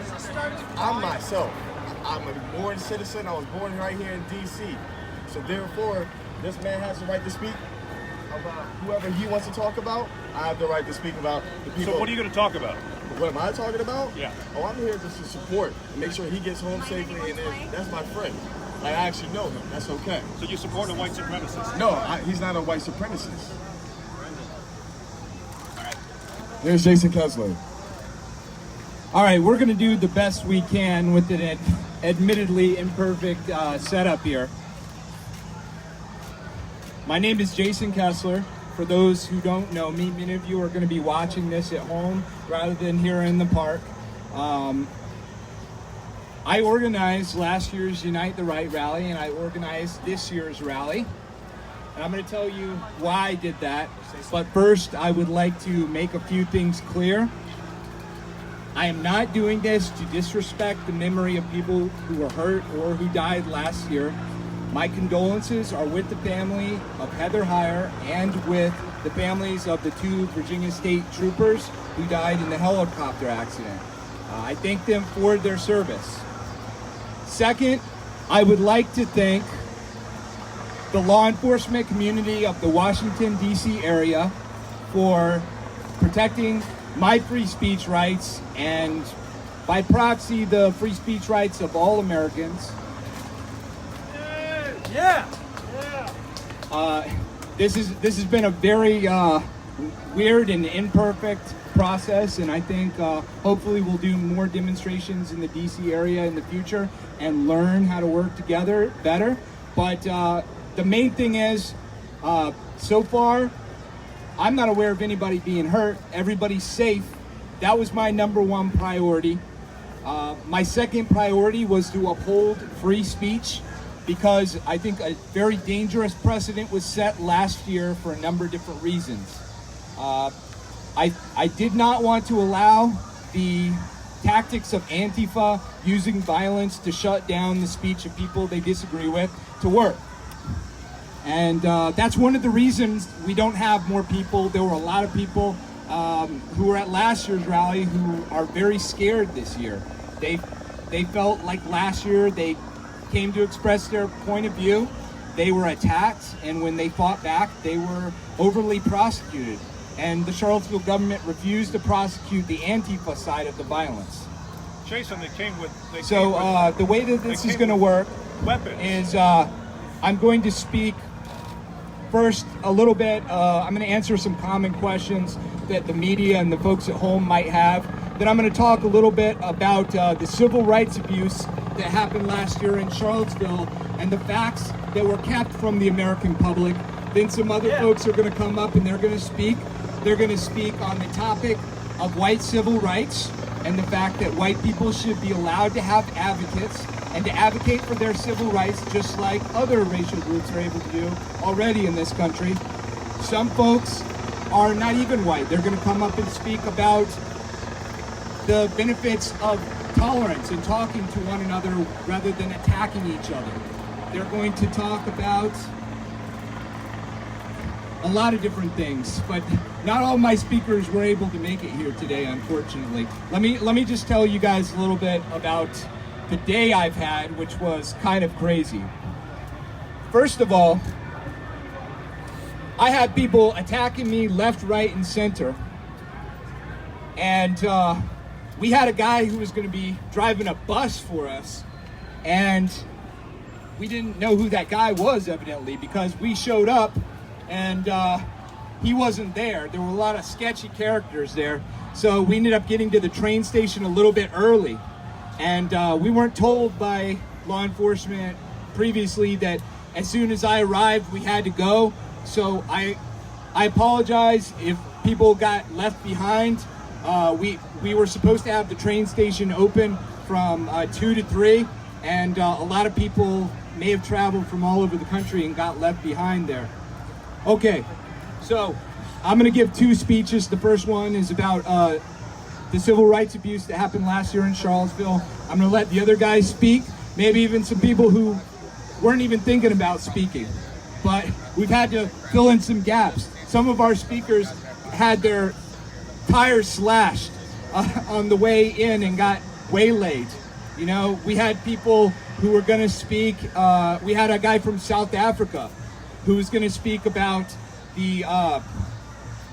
I'm myself. I'm a born citizen. I was born right here in D.C. So therefore, this man has the right to speak about whoever he wants to talk about. I have the right to speak about the people. So what are you going to talk about? What am I talking about? Yeah. Oh, I'm here just to support and make sure he gets home safely, and that's my friend. Like, I actually know him. That's okay. So you support a white supremacist? No, he's not a white supremacist. There's Jason Kessler. All right, we're going to do the best we can with an admittedly imperfect setup here. My name is Jason Kessler. For those who don't know me, many of you are going to be watching this at home rather than here in the park. I organized last year's Unite the Right rally, and I organized this year's rally. And I'm going to tell you why I did that. But first, I would like to make a few things clear. I am not doing this to disrespect the memory of people who were hurt or who died last year. My condolences are with the family of Heather Heyer and with the families of the 2 Virginia State troopers who died in the helicopter accident. I thank them for their service. Second, I would like to thank the law enforcement community of the Washington, D.C. area for protecting my free speech rights and, by proxy, the free speech rights of all Americans. Yeah. This has been a very weird and imperfect process, and I think hopefully we'll do more demonstrations in the DC area in the future and learn how to work together better. But the main thing is, so far, I'm not aware of anybody being hurt. Everybody's safe. That was my #1 priority. My second priority was to uphold free speech, because I think a very dangerous precedent was set last year for a number of different reasons. I did not want to allow the tactics of Antifa using violence to shut down the speech of people they disagree with to work. And that's one of the reasons we don't have more people. There were a lot of people who were at last year's rally who are very scared this year. They felt like last year they came to express their point of view. They were attacked, and when they fought back, they were overly prosecuted. And the Charlottesville government refused to prosecute the Antifa side of the violence. Jason, they came with... The way that this is going to work is I'm going to speak first a little bit. I'm going to answer some common questions that the media and the folks at home might have. Then I'm going to talk a little bit about the civil rights abuse that happened last year in Charlottesville and the facts that were kept from the American public. Then some other folks are going to come up and they're going to speak. They're going to speak on the topic of white civil rights and the fact that white people should be allowed to have advocates and to advocate for their civil rights just like other racial groups are able to do already in this country. Some folks are not even white. They're going to come up and speak about the benefits of tolerance and talking to one another rather than attacking each other. They're going to talk about a lot of different things, but not all my speakers were able to make it here today, unfortunately. Let me just tell you guys a little bit about the day I've had, which was kind of crazy. First of all, I had people attacking me left, right, and center. And we had a guy who was going to be driving a bus for us, and we didn't know who that guy was, evidently, because we showed up and he wasn't there. There were a lot of sketchy characters there. So we ended up getting to the train station a little bit early. And we weren't told by law enforcement previously that as soon as I arrived, we had to go. So I apologize if people got left behind. We were supposed to have the train station open from 2 to 3, and a lot of people may have traveled from all over the country and got left behind there. Okay, so I'm going to give 2 speeches. The first one is about the civil rights abuse that happened last year in Charlottesville. I'm going to let the other guys speak, maybe even some people who weren't even thinking about speaking. But we've had to fill in some gaps. Some of our speakers had their tires slashed on the way in and got waylaid. You know, we had people who were going to speak. We had a guy from South Africa who was going to speak about the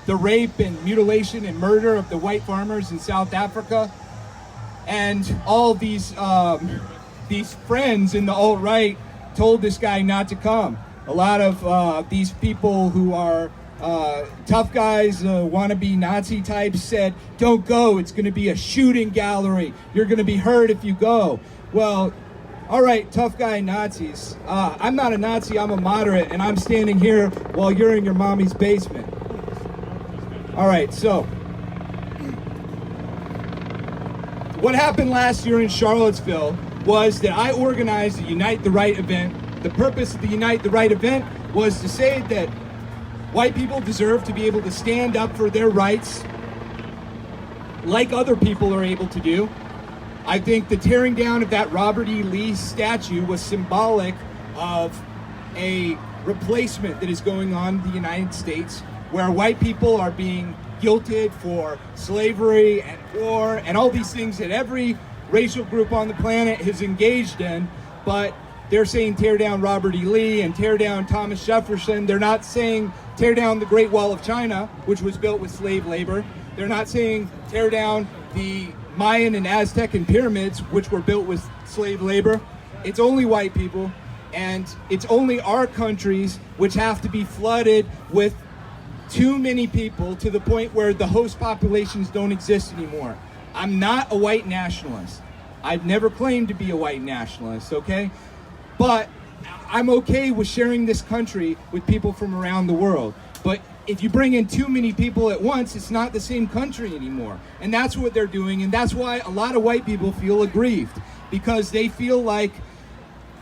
rape and mutilation and murder of the white farmers in South Africa. And all these friends in the alt-right told this guy not to come. A lot of these people who are tough guys, wannabe Nazi types said, don't go, it's going to be a shooting gallery. You're going to be hurt if you go. Well, all right, tough guy Nazis. I'm not a Nazi, I'm a moderate, and I'm standing here while you're in your mommy's basement. All right, so what happened last year in Charlottesville was that I organized the Unite the Right event. The purpose of the Unite the Right event was to say that white people deserve to be able to stand up for their rights like other people are able to do. I think the tearing down of that Robert E. Lee statue was symbolic of a replacement that is going on in the United States, where white people are being guilted for slavery and war and all these things that every racial group on the planet has engaged in, but they're saying tear down Robert E. Lee and tear down Thomas Jefferson. They're not saying tear down the Great Wall of China, which was built with slave labor. They're not saying tear down the Mayan and Aztecan pyramids, which were built with slave labor. It's only white people, and it's only our countries which have to be flooded with too many people to the point where the host populations don't exist anymore. I'm not a white nationalist. I've never claimed to be a white nationalist, okay? But I'm okay with sharing this country with people from around the world. But if you bring in too many people at once, it's not the same country anymore. And that's what they're doing, and that's why a lot of white people feel aggrieved, because they feel like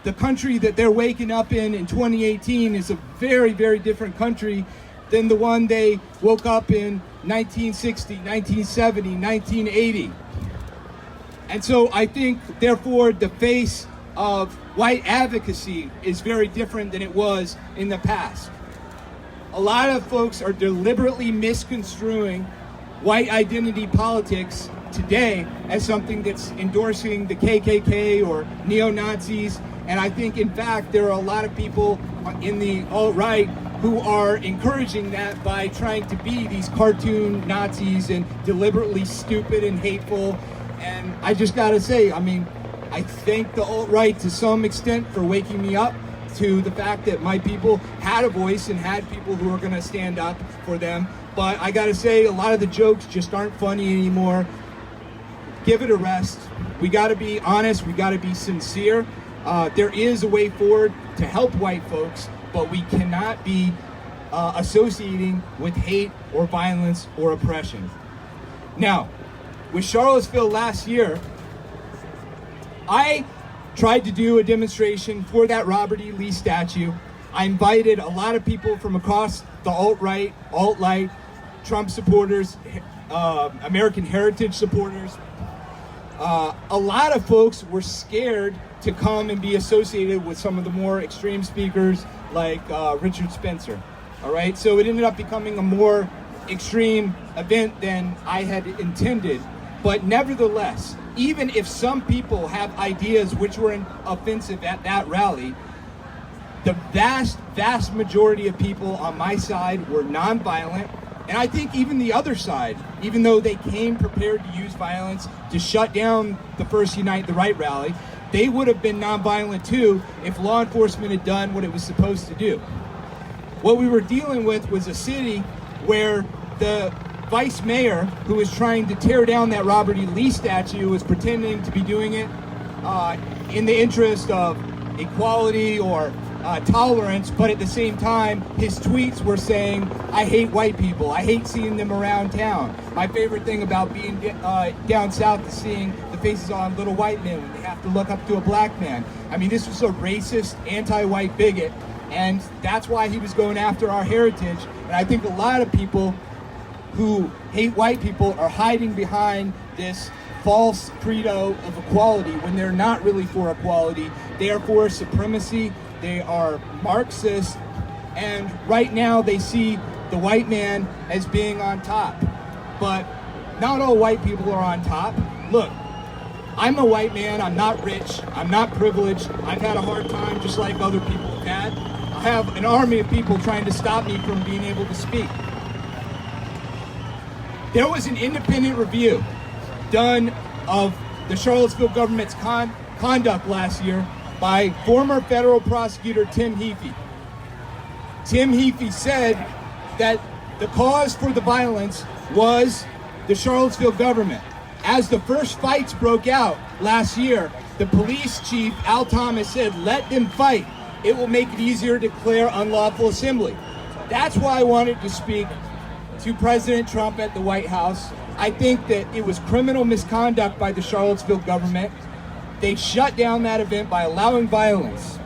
the country that they're waking up in 2018 is a very, very different country than the one they woke up in 1960, 1970, 1980. And so I think, therefore, the face of white advocacy is very different than it was in the past. A lot of folks are deliberately misconstruing white identity politics today as something that's endorsing the KKK or neo-Nazis. And I think, in fact, there are a lot of people in the alt-right who are encouraging that by trying to be these cartoon Nazis and deliberately stupid and hateful. And I just gotta say, I mean, I thank the alt-right to some extent for waking me up to the fact that my people had a voice and had people who are gonna stand up for them. But I gotta say, a lot of the jokes just aren't funny anymore. Give it a rest. We gotta be honest, we gotta be sincere. There is a way forward to help white folks, but we cannot be associating with hate or violence or oppression. Now, with Charlottesville last year, I tried to do a demonstration for that Robert E. Lee statue. I invited a lot of people from across the alt-right, alt-light, Trump supporters, American Heritage supporters. A lot of folks were scared to come and be associated with some of the more extreme speakers like Richard Spencer. All right, so it ended up becoming a more extreme event than I had intended. But nevertheless, even if some people have ideas which were offensive at that rally, the vast majority of people on my side were nonviolent. And I think even the other side, even though they came prepared to use violence to shut down the first Unite the Right rally, they would have been nonviolent too if law enforcement had done what it was supposed to do. What we were dealing with was a city where the vice mayor, who was trying to tear down that Robert E. Lee statue, was pretending to be doing it in the interest of equality or tolerance, but at the same time, his tweets were saying, I hate white people. I hate seeing them around town. My favorite thing about being down south is seeing the faces on little white men when they have to look up to a black man. I mean, this was a racist, anti-white bigot, and that's why he was going after our heritage. And I think a lot of people who hate white people are hiding behind this false credo of equality when they're not really for equality. They are for supremacy. They are Marxist, and right now they see the white man as being on top. But not all white people are on top. Look, I'm a white man, I'm not rich, I'm not privileged, I've had a hard time just like other people have had. I have an army of people trying to stop me from being able to speak. There was an independent review done of the Charlottesville government's conduct last year by former federal prosecutor Tim Heaphy. Tim Heaphy said that the cause for the violence was the Charlottesville government. As the first fights broke out last year, the police chief, Al Thomas, said, let them fight. It will make it easier to declare unlawful assembly. That's why I wanted to speak to President Trump at the White House. I think that it was criminal misconduct by the Charlottesville government. They shut down that event by allowing violence.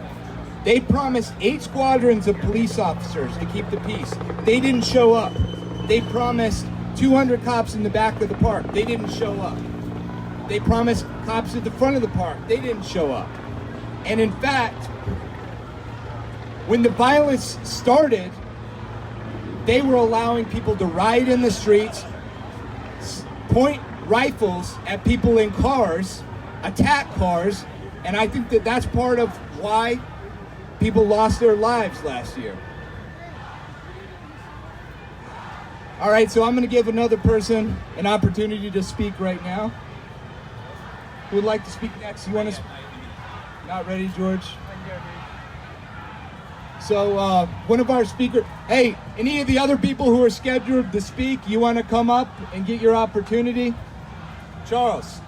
They promised 8 squadrons of police officers to keep the peace. They didn't show up. They promised 200 cops in the back of the park. They didn't show up. They promised cops at the front of the park. They didn't show up. And in fact, when the violence started, they were allowing people to ride in the streets, point rifles at people in cars, attack cars, and I think that that's part of why people lost their lives last year. All right, so I'm going to give another person an opportunity to speak right now. Who would like to speak next? You want to? Not ready, George? So one of our speakers, hey, any of the other people who are scheduled to speak, you want to come up and get your opportunity? Charles,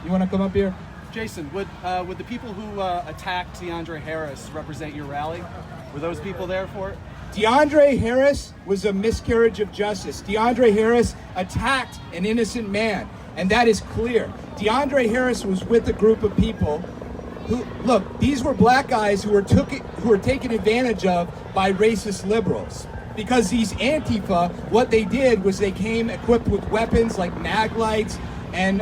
you want to come up here? Jason, would the people who attacked DeAndre Harris represent your rally? Were those people there for it? DeAndre Harris was a miscarriage of justice. DeAndre Harris attacked an innocent man, and that is clear. DeAndre Harris was with a group of people who, look, these were black guys who were taken advantage of by racist liberals. Because these Antifa, what they did was they came equipped with weapons like mag lights and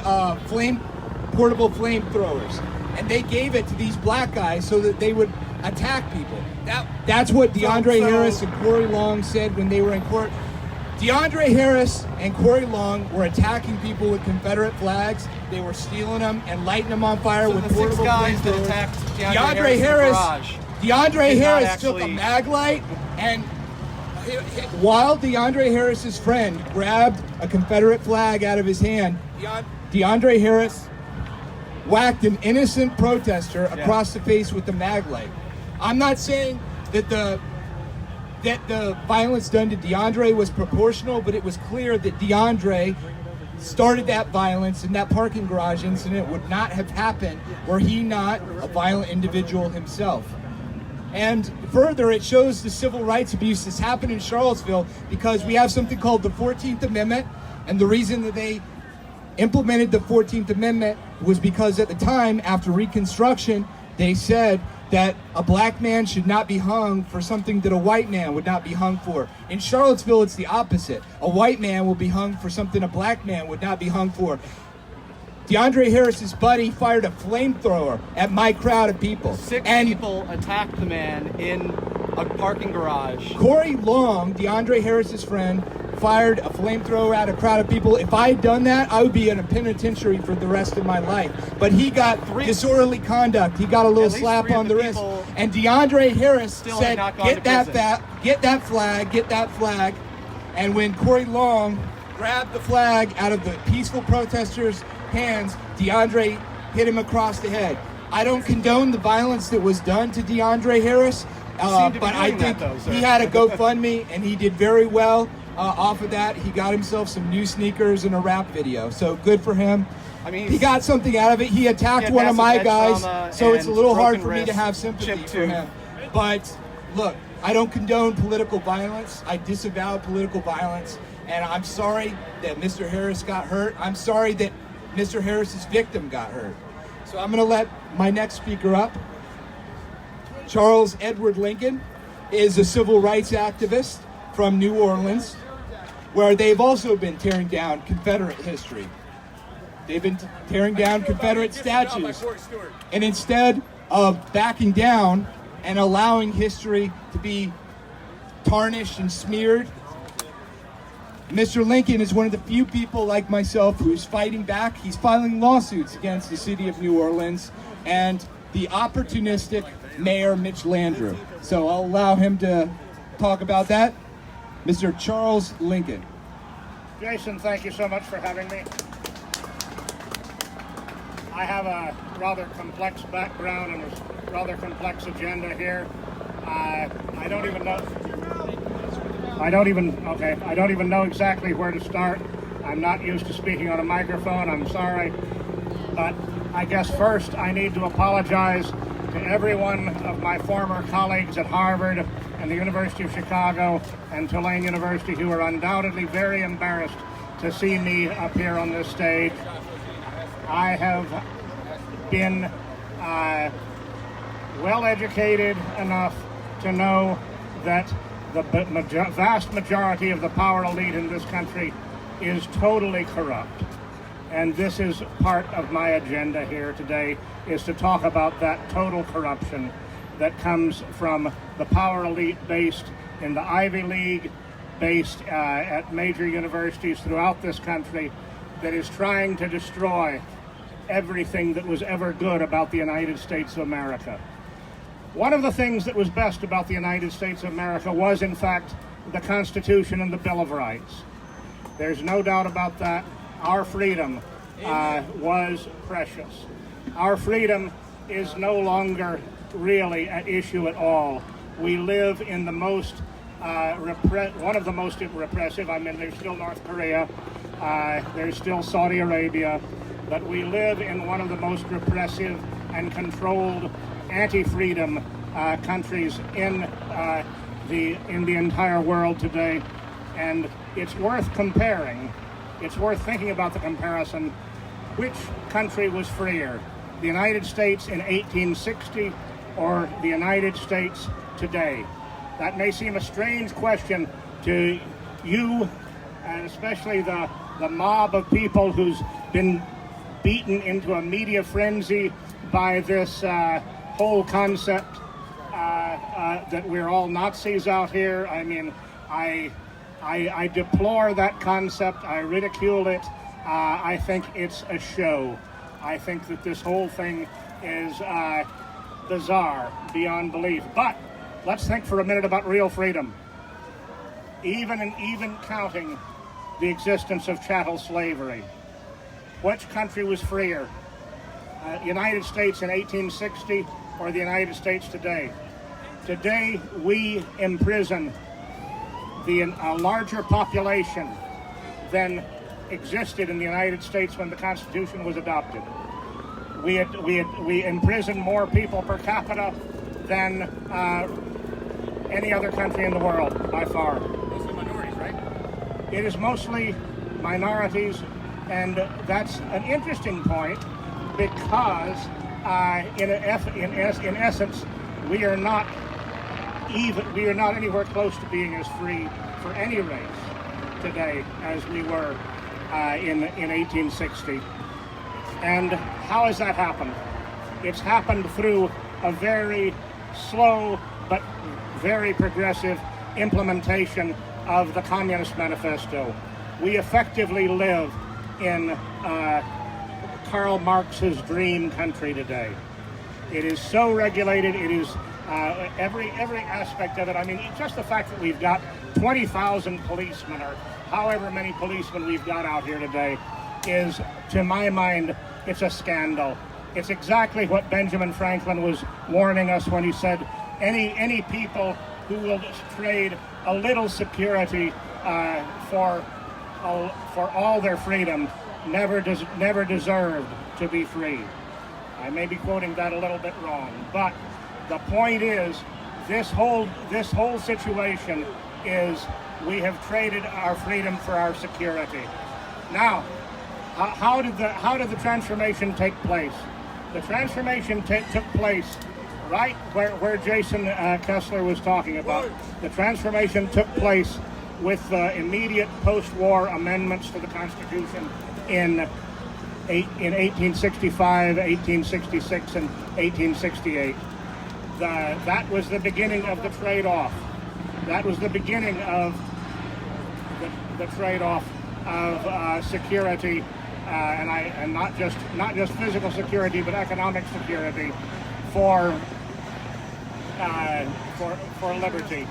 portable flamethrowers, and they gave it to these black guys so that they would attack people. That's what DeAndre Harris and Corey Long said when they were in court. DeAndre Harris and Corey Long were attacking people with Confederate flags. They were stealing them and lighting them on fire with portable flamethrowers. DeAndre Harris took a mag light, and while DeAndre Harris's friend grabbed a Confederate flag out of his hand, DeAndre Harris whacked an innocent protester across the face with the mag light. I'm not saying that the violence done to DeAndre was proportional, but it was clear that DeAndre started that violence, and that parking garage incident would not have happened were he not a violent individual himself. And further, it shows the civil rights abuse that's happened in Charlottesville because we have something called the 14th Amendment, and the reason that they implemented the 14th Amendment was because at the time, after Reconstruction, they said that a black man should not be hung for something that a white man would not be hung for. In Charlottesville, it's the opposite. A white man will be hung for something a black man would not be hung for. DeAndre Harris's buddy fired a flamethrower at my crowd of people. Six people attacked the man in a parking garage. Corey Long, DeAndre Harris's friend, fired a flamethrower at a crowd of people. If I had done that, I would be in a penitentiary for the rest of my life. But he got disorderly conduct. He got a little slap on the wrist. And DeAndre Harris said, get that flag. And when Corey Long grabbed the flag out of the peaceful protesters' hands, DeAndre hit him across the head. I don't condone the violence that was done to DeAndre Harris, but I think he had a GoFundMe and he did very well off of that. He got himself some new sneakers and a rap video, so good for him. I mean, he got something out of it. He attacked one of my guys, so it's a little hard for me to have sympathy for him. But look, I don't condone political violence. I disavow political violence. And I'm sorry that Mr. Harris got hurt. I'm sorry that Mr. Harris's victim got hurt. So I'm going to let my next speaker up. Charles Edward Lincoln is a civil rights activist from New Orleans, where they've also been tearing down Confederate history. They've been tearing down Confederate statues. And instead of backing down and allowing history to be tarnished and smeared, Mr. Lincoln is one of the few people like myself who's fighting back. He's filing lawsuits against the city of New Orleans and the opportunistic Mayor Mitch Landrieu. So I'll allow him to talk about that. Mr. Charles Lincoln. Jason, thank you so much for having me. I have a rather complex background and a rather complex agenda here. I don't even know exactly where to start. I'm not used to speaking on a microphone, I'm sorry. But I guess first I need to apologize to every one of my former colleagues at Harvard and the University of Chicago and Tulane University who are undoubtedly very embarrassed to see me up here on this stage. I have been well educated enough to know that the vast majority of the power elite in this country is totally corrupt. And this is part of my agenda here today, is to talk about that total corruption that comes from the power elite based in the Ivy League, based at major universities throughout this country, that is trying to destroy everything that was ever good about the United States of America. One of the things that was best about the United States of America was, in fact, the Constitution and the Bill of Rights. There's no doubt about that. Our freedom was precious. Our freedom is no longer really at issue at all. We live in the most, one of the most repressive, I mean, there's still North Korea, there's still Saudi Arabia, but we live in one of the most repressive and controlled anti-freedom countries in the entire world today. And it's worth comparing, it's worth thinking about the comparison. Which country was freer? The United States in 1860 or the United States today? That may seem a strange question to you, and especially the mob of people who's been beaten into a media frenzy by this whole concept that we're all Nazis out here. I mean, I deplore that concept. I ridicule it. I think it's a show. I think that this whole thing is bizarre beyond belief. But let's think for a minute about real freedom. Even counting the existence of chattel slavery, which country was freer? United States in 1860 or the United States today? Today we imprison a larger population than existed in the United States when the Constitution was adopted. We imprison more people per capita than any other country in the world, by far. Mostly minorities, right? It is mostly minorities, and that's an interesting point because in essence, we are not anywhere close to being as free for any race today as we were in 1860. And how has that happened? It's happened through a very slow but very progressive implementation of the Communist Manifesto. We effectively live in Karl Marx's dream country today. It is so regulated. It is every aspect of it. I mean, just the fact that we've got 20,000 policemen, or however many policemen we've got out here today, is, to my mind, it's a scandal. It's exactly what Benjamin Franklin was warning us when he said, any people who will trade a little security for all their freedom never deserved to be free. I may be quoting that a little bit wrong, but the point is this whole situation is we have traded our freedom for our security. Now, how did the transformation take place? The transformation took place right where Jason Kessler was talking about. The transformation took place with the immediate post-war amendments to the Constitution in 1865, 1866, and 1868. That was the beginning of the trade-off. That was the beginning of the trade-off of security, and not just physical security, but economic security for liberty.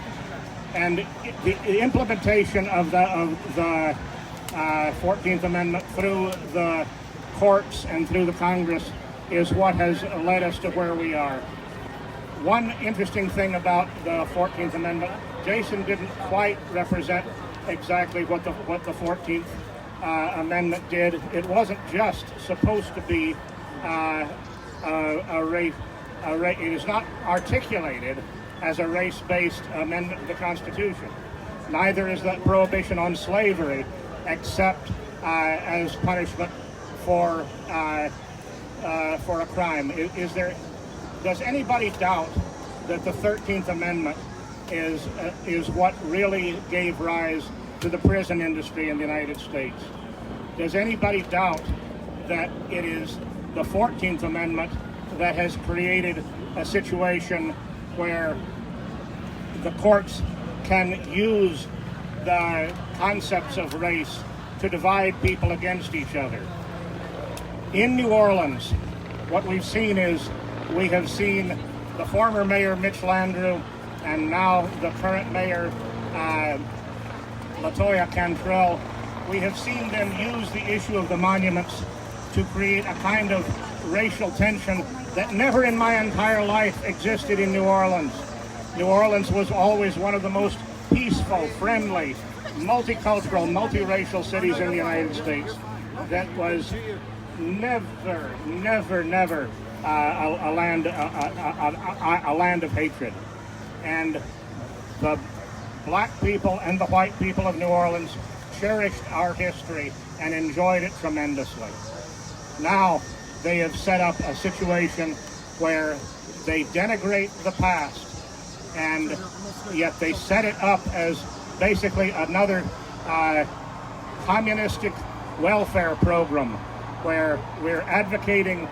And the implementation of the 14th Amendment through the courts and through the Congress is what has led us to where we are. One interesting thing about the 14th Amendment, Jason didn't quite represent exactly what the 14th Amendment did. It wasn't just supposed to be it is not articulated as a race-based amendment to the Constitution. Neither is the prohibition on slavery, except as punishment for a crime. Does anybody doubt that the 13th Amendment is what really gave rise to the prison industry in the United States? Does anybody doubt that it is the 14th Amendment that has created a situation where the courts can use the concepts of race to divide people against each other? In New Orleans, what we've seen is we have seen the former mayor, Mitch Landrieu, and now the current mayor, LaToya Cantrell. We have seen them use the issue of the monuments to create a kind of racial tension that never in my entire life existed in New Orleans. New Orleans was always one of the most peaceful, friendly, multicultural, multiracial cities in the United States. That was never a land of hatred. And the black people and the white people of New Orleans cherished our history and enjoyed it tremendously. Now they have set up a situation where they denigrate the past, and yet they set it up as basically another communistic welfare program where we're advocating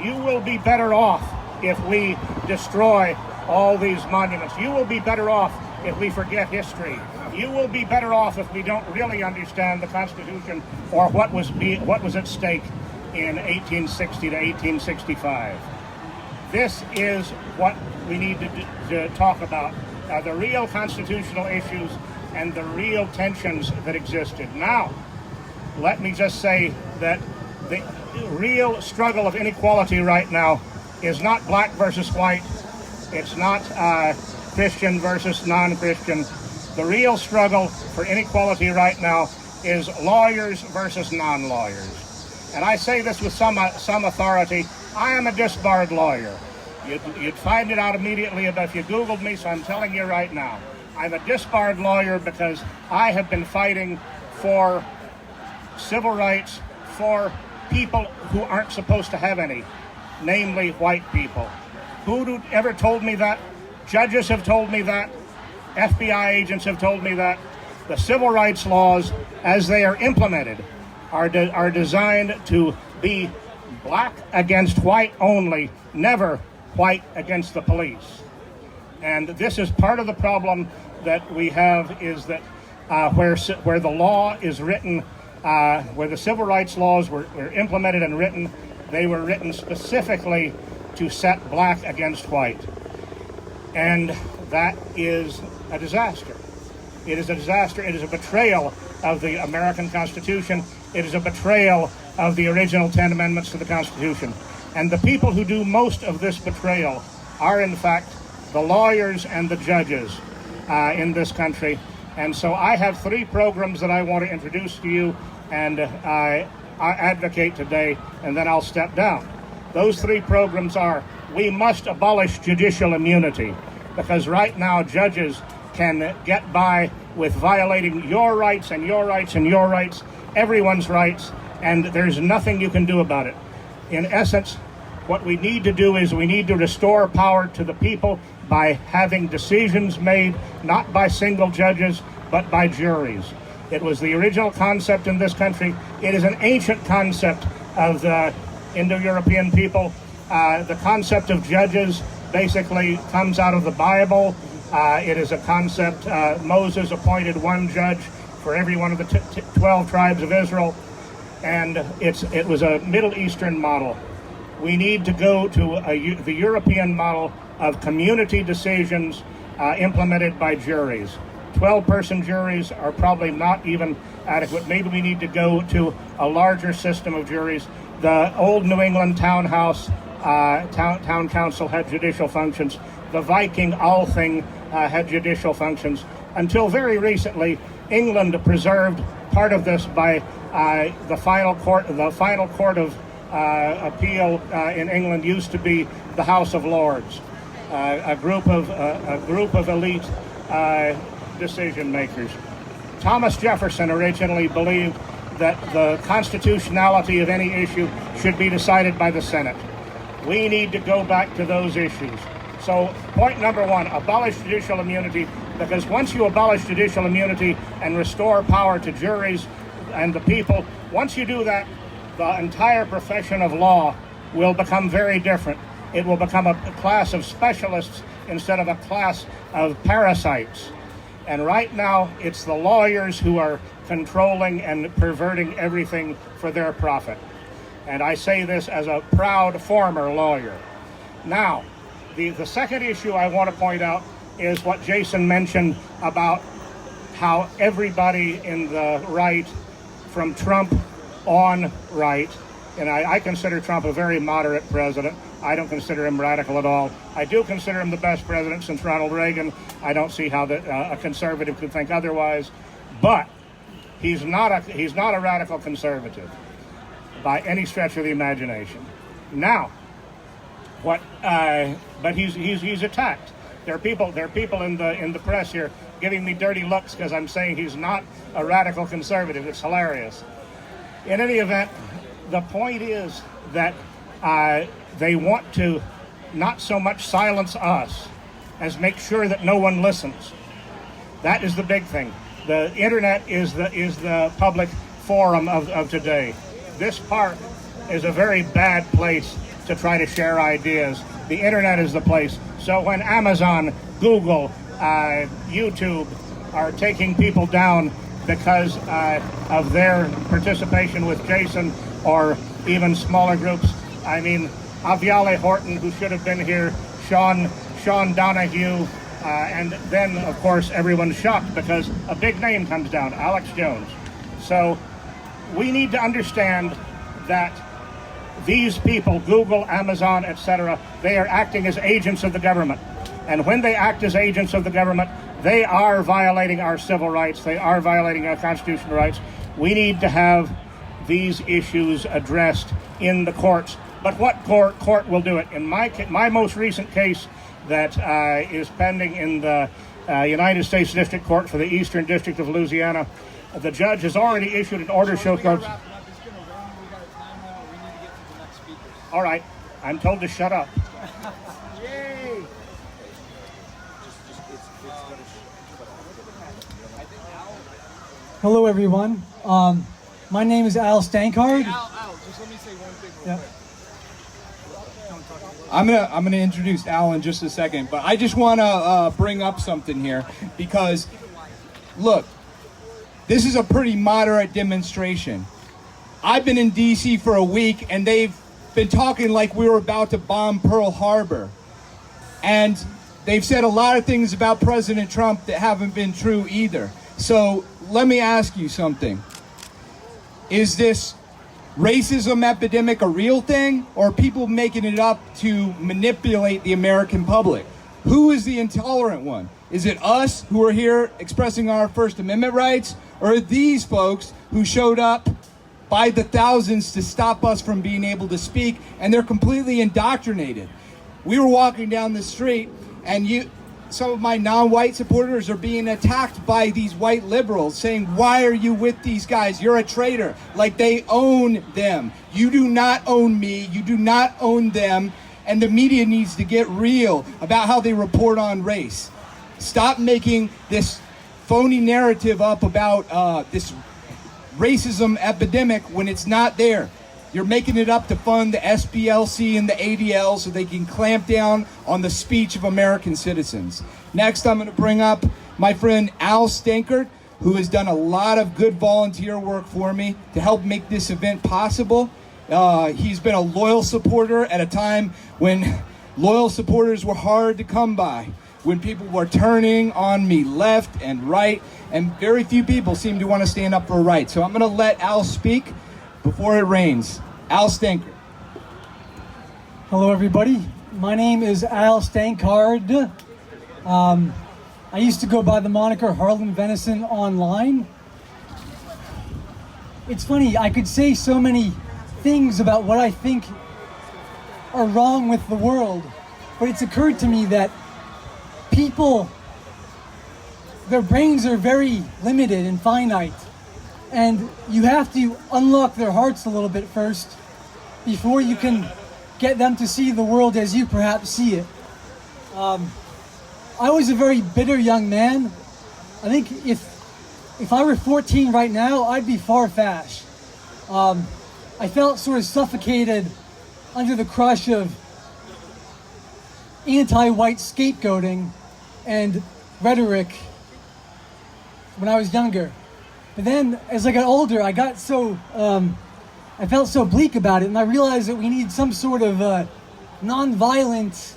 you will be better off if we destroy all these monuments. You will be better off if we forget history. You will be better off if we don't really understand the Constitution or what was at stake in 1860 to 1865. This is what we need to talk about, the real constitutional issues and the real tensions that existed. Now, let me just say that the real struggle of inequality right now is not black versus white. It's not Christian versus non-Christian. The real struggle for inequality right now is lawyers versus non-lawyers. And I say this with some authority. I am a disbarred lawyer. You'd find it out immediately if you Googled me, so I'm telling you right now. I'm a disbarred lawyer because I have been fighting for civil rights for people who aren't supposed to have any, namely white people. Who ever told me that? Judges have told me that. FBI agents have told me that. The civil rights laws, as they are implemented, are designed to be black against white only, never white against the police. And this is part of the problem that we have, is that where the law is written, where the civil rights laws were implemented and written, they were written specifically to set black against white. And that is a disaster. It is a disaster. It is a betrayal of the American Constitution. It is a betrayal of the original 10 amendments to the Constitution. And the people who do most of this betrayal are, in fact, the lawyers and the judges in this country. And so I have 3 programs that I want to introduce to you and I advocate today, and then I'll step down. Those 3 programs are: we must abolish judicial immunity. because right now judges can get by with violating your rights and your rights and your rights, everyone's rights, and there's nothing you can do about it. In essence, what we need to do is we need to restore power to the people by having decisions made not by single judges, but by juries. It was the original concept in this country. It is an ancient concept of the Indo-European people. The concept of judges basically comes out of the Bible. It is a concept, Moses appointed one judge for every one of the 12 tribes of Israel, and it was a Middle Eastern model. We need to go to the European model of community decisions implemented by juries. 12-person juries are probably not even adequate. Maybe we need to go to a larger system of juries. The old New England townhouse, town council had judicial functions. The Viking Althing had judicial functions. Until very recently, England preserved part of this by the final court of appeal in England used to be the House of Lords, a group of elite decision makers. Thomas Jefferson originally believed that the constitutionality of any issue should be decided by the Senate. We need to go back to those issues. So point number one, abolish judicial immunity, because once you abolish judicial immunity and restore power to juries and the people, once you do that, the entire profession of law will become very different. It will become a class of specialists instead of a class of parasites. And right now, it's the lawyers who are controlling and perverting everything for their profit. And I say this as a proud former lawyer. Now, the second issue I want to point out is what Jason mentioned about how everybody in the right, from Trump on right, and I consider Trump a very moderate president. I don't consider him radical at all. I do consider him the best president since Ronald Reagan. I don't see how a conservative could think otherwise. But he's not a radical conservative by any stretch of the imagination. Now, but he's attacked. There are people in the press here giving me dirty looks because I'm saying he's not a radical conservative. It's hilarious. In any event, the point is that they want to not so much silence us as make sure that no one listens. That is the big thing. The internet is the public forum of today. This park is a very bad place to try to share ideas. The internet is the place. So when Amazon, Google, YouTube are taking people down because of their participation with Jason or even smaller groups, I mean, Aviale Horton, who should have been here, Sean Donahue, and then, of course, everyone's shocked because a big name comes down, Alex Jones. So we need to understand that these people, Google, Amazon, etc., they are acting as agents of the government. And when they act as agents of the government, they are violating our civil rights. They are violating our constitutional rights. We need to have these issues addressed in the courts. But what court will do it? In my most recent case that is pending in the United States District Court for the Eastern District of Louisiana, the judge has already issued an order show cause. All right, I'm told to shut up. Yay! Hello, everyone. My name is Al Stankard. Al, just let me say one thing real quick. I'm gonna introduce Al in just a second, but I just want to bring up something here because, look, this is a pretty moderate demonstration. I've been in D.C. for a week, and they've been talking like we were about to bomb Pearl Harbor, and they've said a lot of things about President Trump that haven't been true either. So let me ask you something. Is this racism epidemic a real thing, or are people making it up to manipulate the American public? Who is the intolerant one? Is it us who are here expressing our First Amendment rights, or are these folks who showed up by the thousands to stop us from being able to speak, and they're completely indoctrinated? We were walking down the street, and some of my non-white supporters are being attacked by these white liberals saying, why are you with these guys? You're a traitor. Like they own them. You do not own me. You do not own them. And the media needs to get real about how they report on race. Stop making this phony narrative up about this racism epidemic when it's not there. You're making it up to fund the SPLC and the ADL so they can clamp down on the speech of American citizens. Next, I'm going to bring up my friend Al Stankert, who has done a lot of good volunteer work for me to help make this event possible. He's been a loyal supporter at a time when loyal supporters were hard to come by, when people were turning on me left and right, and very few people seem to want to stand up for right. So I'm going to let Al speak before it rains. Al Stankert. Hello, everybody. My name is Al Stankard. I used to go by the moniker Harlem Venison online. It's funny, I could say so many things about what I think are wrong with the world, but it's occurred to me that people, their brains are very limited and finite. And you have to unlock their hearts a little bit first before you can get them to see the world as you perhaps see it. I was a very bitter young man. I think if I were 14 right now, I'd be far-fetched. I felt sort of suffocated under the crush of anti-white scapegoating and rhetoric when I was younger. But then, as I got older, I got so, I felt so bleak about it, and I realized that we need some sort of non-violent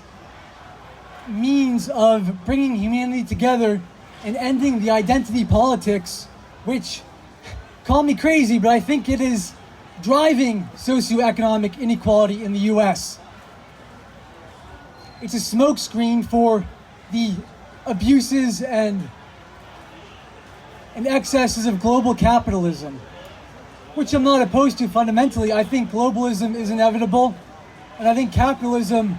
means of bringing humanity together and ending the identity politics, which, call me crazy, but I think it is driving socioeconomic inequality in the U.S. It's a smokescreen for the abuses and excesses of global capitalism, which I'm not opposed to fundamentally. I think globalism is inevitable, and I think capitalism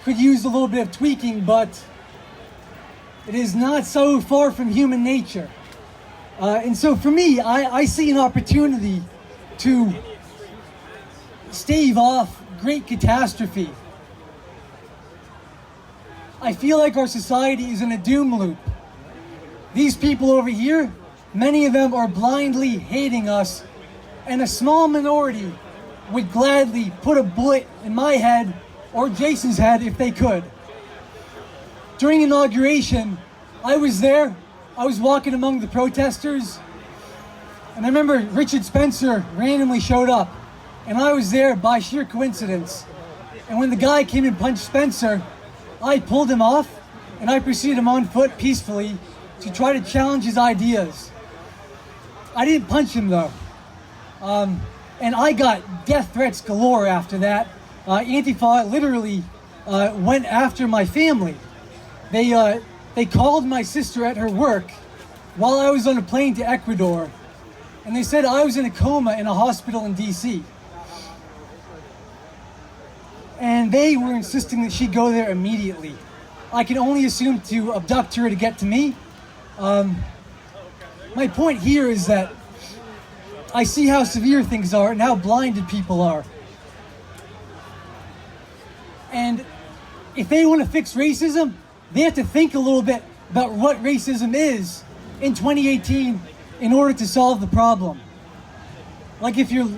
could use a little bit of tweaking, but it is not so far from human nature. And so for me, I see an opportunity to stave off great catastrophe. I feel like our society is in a doom loop. These people over here, many of them are blindly hating us, and a small minority would gladly put a bullet in my head or Jason's head if they could. During inauguration, I was there. I was walking among the protesters, and I remember Richard Spencer randomly showed up, and I was there by sheer coincidence. And when the guy came and punched Spencer, I pulled him off, and I pursued him on foot peacefully to try to challenge his ideas. I didn't punch him though. And I got death threats galore after that. Antifa literally went after my family. They called my sister at her work while I was on a plane to Ecuador, and they said I was in a coma in a hospital in DC. And they were insisting that she go there immediately. I can only assume to abduct her to get to me. My point here is that I see how severe things are and how blinded people are. And if they want to fix racism, they have to think a little bit about what racism is in 2018 in order to solve the problem. Like if you're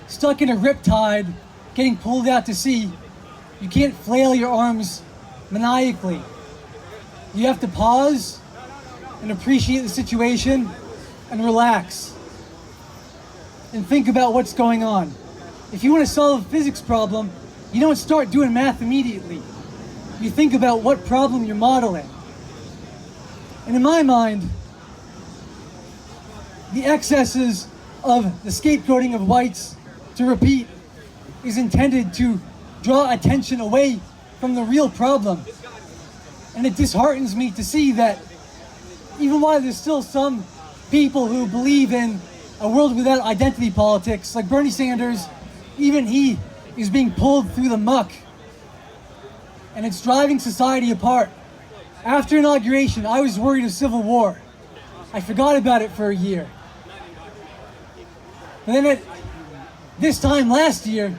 stuck in a riptide getting pulled out to sea, you can't flail your arms maniacally. You have to pause and appreciate the situation and relax and think about what's going on. If you want to solve a physics problem, you don't start doing math immediately. You think about what problem you're modeling. And in my mind, the excesses of the scapegoating of whites, to repeat, is intended to draw attention away from the real problem. And it disheartens me to see that even while there's still some people who believe in a world without identity politics, like Bernie Sanders, even he is being pulled through the muck. And it's driving society apart. After inauguration, I was worried of civil war. I forgot about it for a year. But then at this time last year,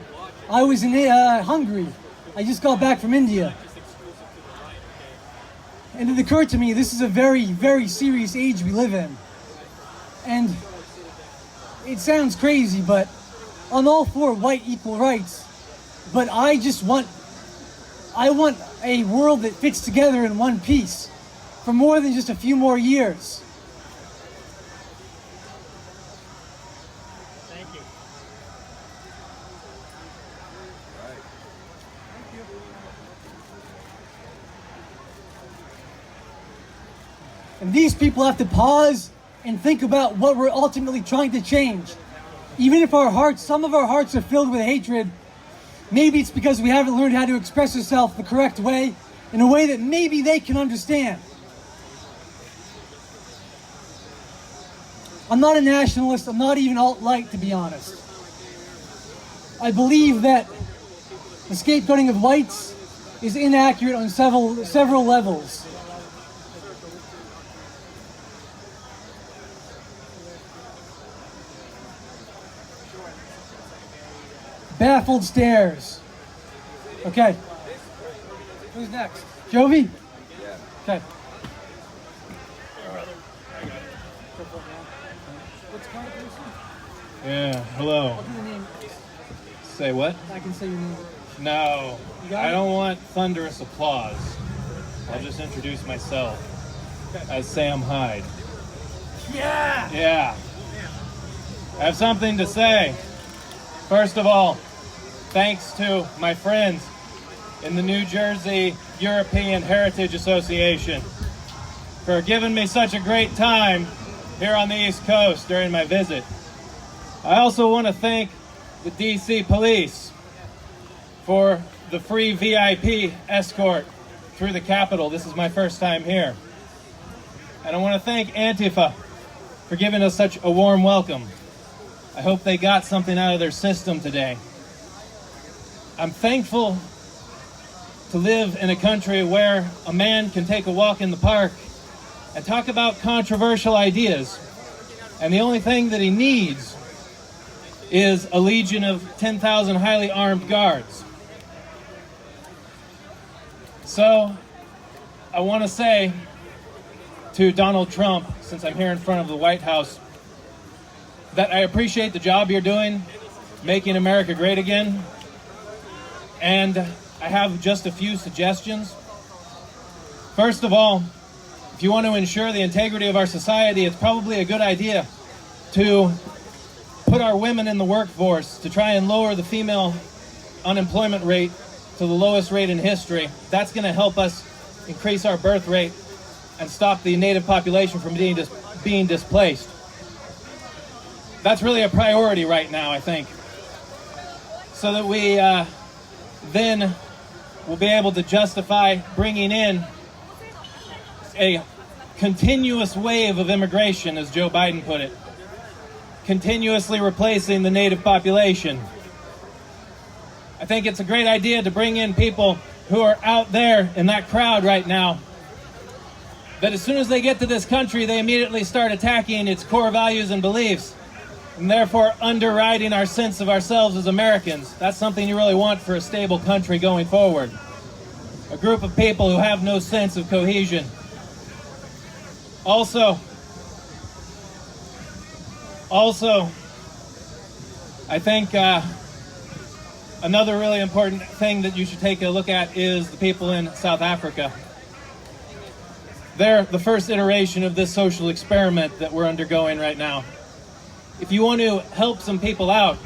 I was in Hungary. I just got back from India. And it occurred to me, this is a very, very serious age we live in. And it sounds crazy, but I'm all for white equal rights. But I want a world that fits together in one piece for more than just a few more years. Thank you. And these people have to pause and think about what we're ultimately trying to change. Even if some of our hearts are filled with hatred, maybe it's because we haven't learned how to express ourselves the correct way, in a way that maybe they can understand. I'm not a nationalist, I'm not even alt-right, to be honest. I believe that the scapegoating of whites is inaccurate on several levels. Baffled stares. Okay. Who's next? Jovi? Yeah. Okay. Yeah, hello. I'll do the name. Say what? I can say your name. No, You got I it? don't want thunderous applause. I'll just introduce myself as Sam Hyde. Yeah! Yeah. I have something to say. First of all, thanks to my friends in the New Jersey European Heritage Association for giving me such a great time here on the East Coast during my visit. I also want to thank the DC Police for the free VIP escort through the Capitol. This is my first time here. And I want to thank Antifa for giving us such a warm welcome. I hope they got something out of their system today. I'm thankful to live in a country where a man can take a walk in the park and talk about controversial ideas. And the only thing that he needs is a legion of 10,000 highly armed guards. So I want to say to Donald Trump, since I'm here in front of the White House, that I appreciate the job you're doing, making America great again. And I have just a few suggestions. First of all, if you want to ensure the integrity of our society, it's probably a good idea to put our women in the workforce to try and lower the female unemployment rate to the lowest rate in history. That's going to help us increase our birth rate and stop the native population from being displaced. That's really a priority right now, I think, so that we then will be able to justify bringing in a continuous wave of immigration, as Joe Biden put it, continuously replacing the native population. I think it's a great idea to bring in people who are out there in that crowd right now, that as soon as they get to this country, they immediately start attacking its core values and beliefs, and therefore underwriting our sense of ourselves as Americans. That's something you really want for a stable country going forward. A group of people who have no sense of cohesion. Also, I think another really important thing that you should take a look at is the people in South Africa. They're the first iteration of this social experiment that we're undergoing right now. If you want to help some people out,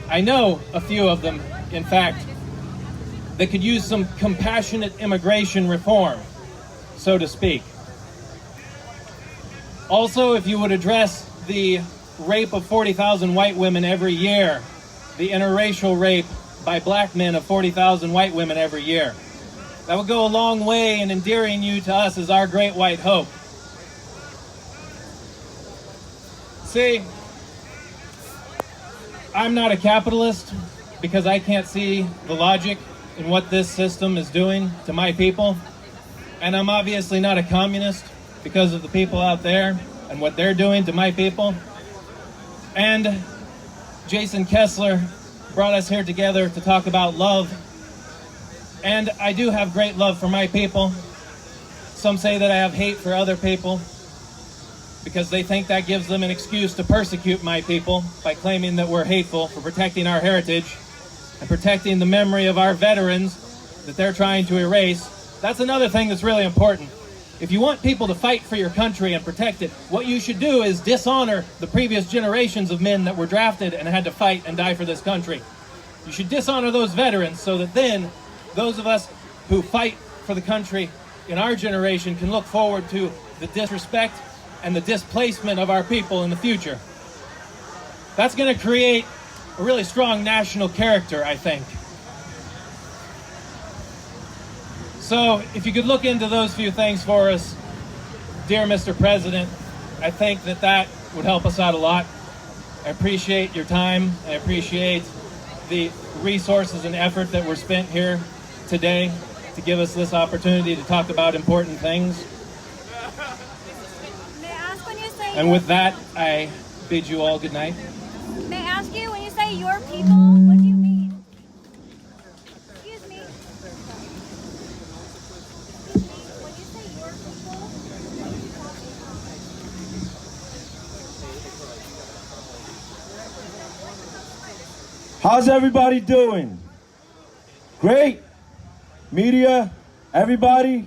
I know a few of them, in fact, that could use some compassionate immigration reform, so to speak. Also, if you would address the rape of 40,000 white women every year, the interracial rape by black men of 40,000 white women every year, that would go a long way in endearing you to us as our great white hope. See, I'm not a capitalist because I can't see the logic in what this system is doing to my people. And I'm obviously not a communist because of the people out there and what they're doing to my people. And Jason Kessler brought us here together to talk about love. And I do have great love for my people. Some say that I have hate for other people because they think that gives them an excuse to persecute my people by claiming that we're hateful for protecting our heritage and protecting the memory of our veterans that they're trying to erase. That's another thing that's really important. If you want people to fight for your country and protect it, what you should do is dishonor the previous generations of men that were drafted and had to fight and die for this country. You should dishonor those veterans so that then those of us who fight for the country in our generation can look forward to the disrespect and the displacement of our people in the future. That's going to create a really strong national character, I think. So if you could look into those few things for us, dear Mr. President, I think that that would help us out a lot. I appreciate your time. I appreciate the resources and effort that were spent here today to give us this opportunity to talk about important things. May I ask when you say... And with that, I bid you all good night. May I ask you, when you say your people, what do you mean? Excuse me. When you say your people, how's everybody doing? Great? Media? Everybody?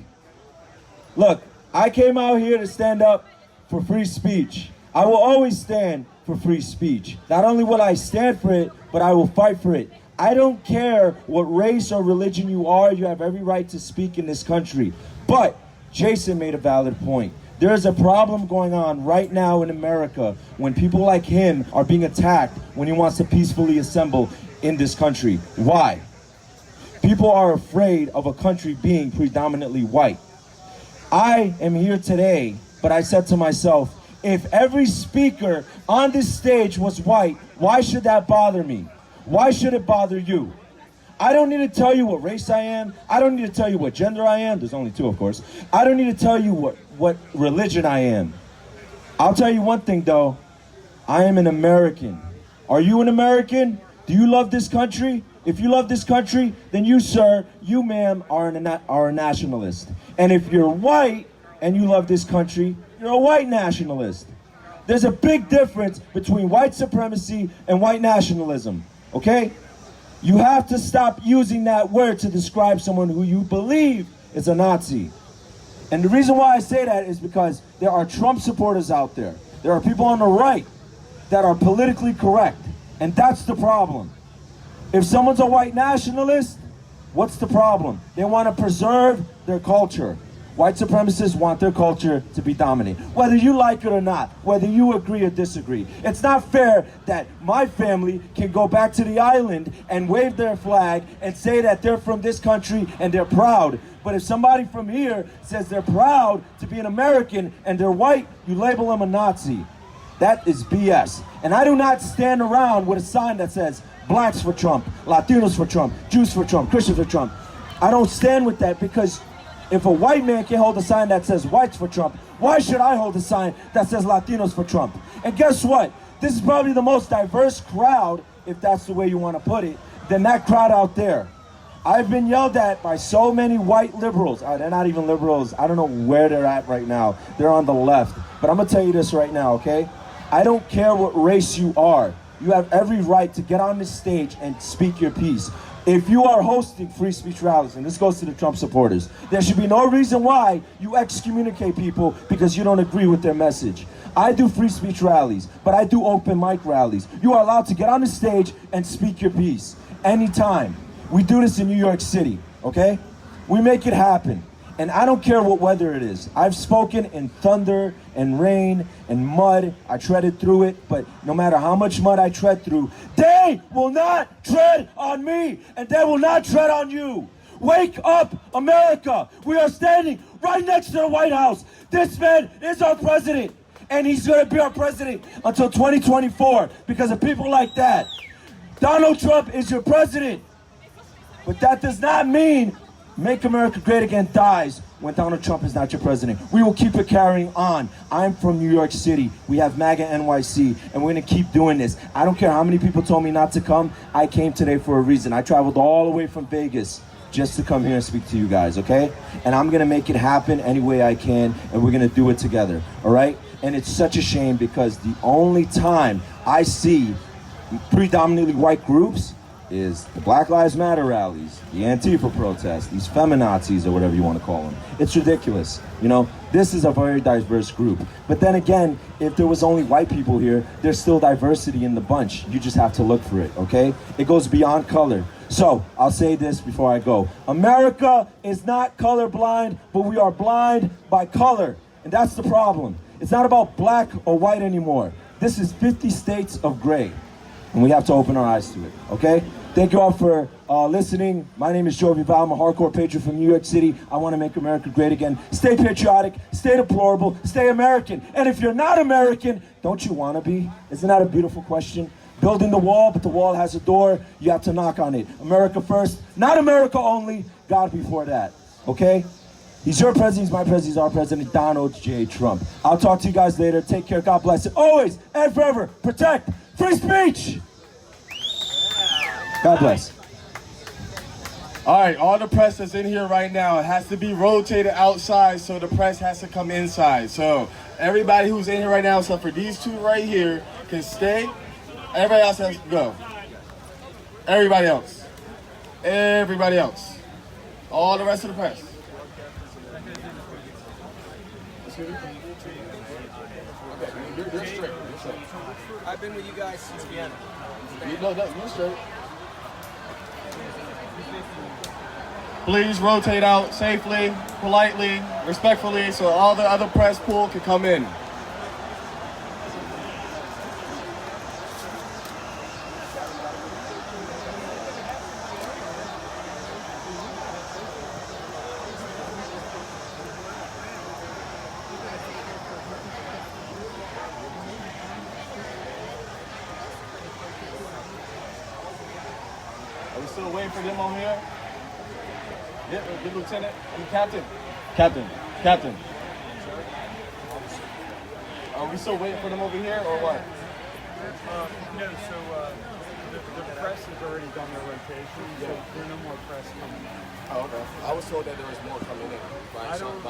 Look, I came out here to stand up for free speech. I will always stand for free speech. Not only will I stand for it, but I will fight for it. I don't care what race or religion you are, you have every right to speak in this country. But Jason made a valid point. There is a problem going on right now in America when people like him are being attacked when he wants to peacefully assemble in this country. Why? People are afraid of a country being predominantly white. I am here today, but I said to myself, if every speaker on this stage was white, why should that bother me? Why should it bother you? I don't need to tell you what race I am. I don't need to tell you what gender I am. There's only two, of course. I don't need to tell you what religion I am. I'll tell you one thing, though. I am an American. Are you an American? Do you love this country? If you love this country, then you, sir, you, ma'am, are a nationalist. And if you're white and you love this country, you're a white nationalist. There's a big difference between white supremacy and white nationalism, okay? You have to stop using that word to describe someone who you believe is a Nazi. And the reason why I say that is because there are Trump supporters out there. There are people on the right that are politically correct. And that's the problem. If someone's a white nationalist, what's the problem? They want to preserve their culture. White supremacists want their culture to be dominant, whether you like it or not, whether you agree or disagree. It's not fair that my family can go back to the island and wave their flag and say that they're from this country and they're proud. But if somebody from here says they're proud to be an American and they're white, you label them a Nazi. That is BS. And I do not stand around with a sign that says blacks for Trump, Latinos for Trump, Jews for Trump, Christians for Trump. I don't stand with that because if a white man can hold a sign that says whites for Trump, why should I hold a sign that says Latinos for Trump? And guess what? This is probably the most diverse crowd, if that's the way you want to put it, than that crowd out there. I've been yelled at by so many white liberals. They're not even liberals. I don't know where they're at right now. They're on the left. But I'm going to tell you this right now, okay? I don't care what race you are. You have every right to get on this stage and speak your piece. If you are hosting free speech rallies, and this goes to the Trump supporters, there should be no reason why you excommunicate people because you don't agree with their message. I do free speech rallies, but I do open mic rallies. You are allowed to get on the stage and speak your piece anytime. We do this in New York City, okay? We make it happen. And I don't care what weather it is. I've spoken in thunder and rain and mud. I treaded through it, but no matter how much mud I tread through, they will not tread on me, and they will not tread on you. Wake up, America. We are standing right next to the White House. This man is our president, and he's going to be our president until 2024 because of people like that. Donald Trump is your president, but that does not mean Make America Great Again dies when Donald Trump is not your president. We will keep it carrying on. I'm from New York City. We have MAGA NYC, and we're gonna keep doing this. I don't care how many people told me not to come. I came today for a reason. I traveled all the way from Vegas just to come here and speak to you guys, okay? And I'm gonna make it happen any way I can, and we're gonna do it together, all right? And it's such a shame because the only time I see predominantly white groups is the Black Lives Matter rallies, the Antifa protests, these feminazis or whatever you want to call them. It's ridiculous. You know, this is a very diverse group. But then again, if there was only white people here, there's still diversity in the bunch. You just have to look for it, okay? It goes beyond color. So, I'll say this before I go. America is not colorblind, but we are blind by color. And that's the problem. It's not about black or white anymore. This is 50 states of gray. And we have to open our eyes to it, okay? Thank you all for listening. My name is Joe Vival. I'm a hardcore patriot from New York City. I want to make America great again. Stay patriotic, stay deplorable, stay American. And if you're not American, don't you want to be? Isn't that a beautiful question? Building the wall, but the wall has a door. You have to knock on it. America first, not America only. God before that, okay? He's your president, he's my president, he's our president, Donald J. Trump. I'll talk to you guys later. Take care, God bless it. Always and forever, protect free speech. God bless. All right, all the press that's in here right now, it has to be rotated outside, so the press has to come inside. So everybody who's in here right now, except for these two right here, can stay. Everybody else has to go. Everybody else. Everybody else. All the rest of the press. You're straight. I've been with you guys since Vienna. You're straight. Please rotate out safely, politely, respectfully, so all the other press pool can come in. Are we still waiting for them on here? Yeah, the lieutenant, captain. Captain. Are we still waiting for them over here or what? No, so the press has already done their rotation, so there are no more press coming in. Oh, okay. I was told that there was more coming in. I don't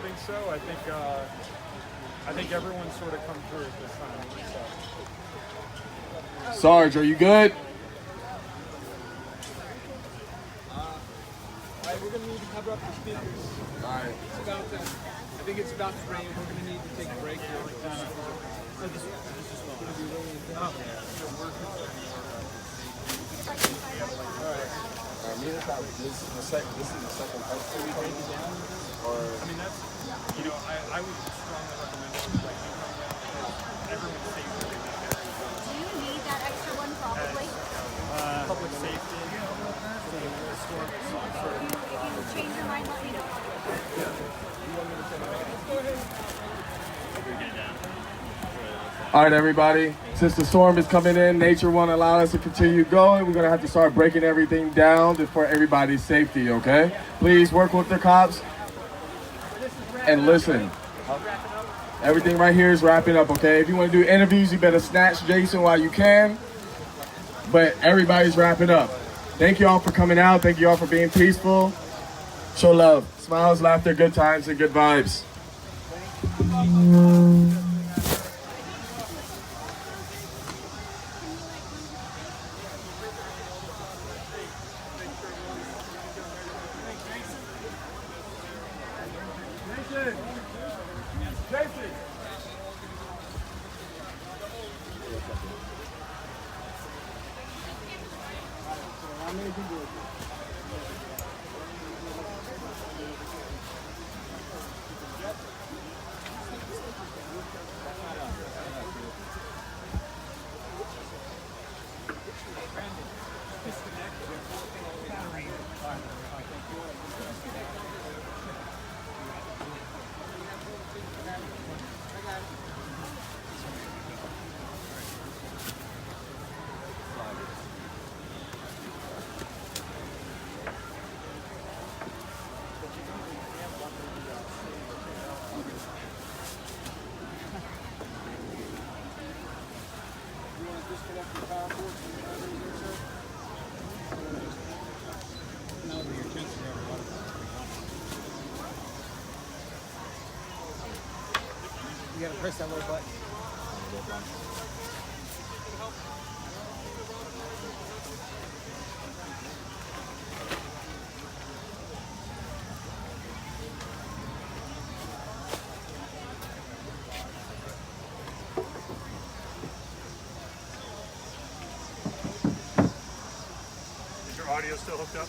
think so. I think everyone's sort of come through at this time. So. Sarge, are you good? Alright, we're gonna need to cover up the speakers. Alright. I think it's about to rain. We're gonna need to take a break here. So this is gonna be really intense. Alright, this is the second press. Can we break it down? Or I mean, that's, I would strongly recommend it. Like, everyone's safe. Do you need that extra one probably? Public safety. If you change your mind, let me know. All right, everybody. Since the storm is coming in, nature won't allow us to continue going. We're gonna have to start breaking everything down for everybody's safety, okay? Please work with the cops and listen. Everything right here is wrapping up, okay? If you want to do interviews, you better snatch Jason while you can. But everybody's wrapping up. Thank you all for coming out. Thank you all for being peaceful. Show love. Smiles, laughter, good times, and good vibes. Press that little button. Is your audio still hooked up?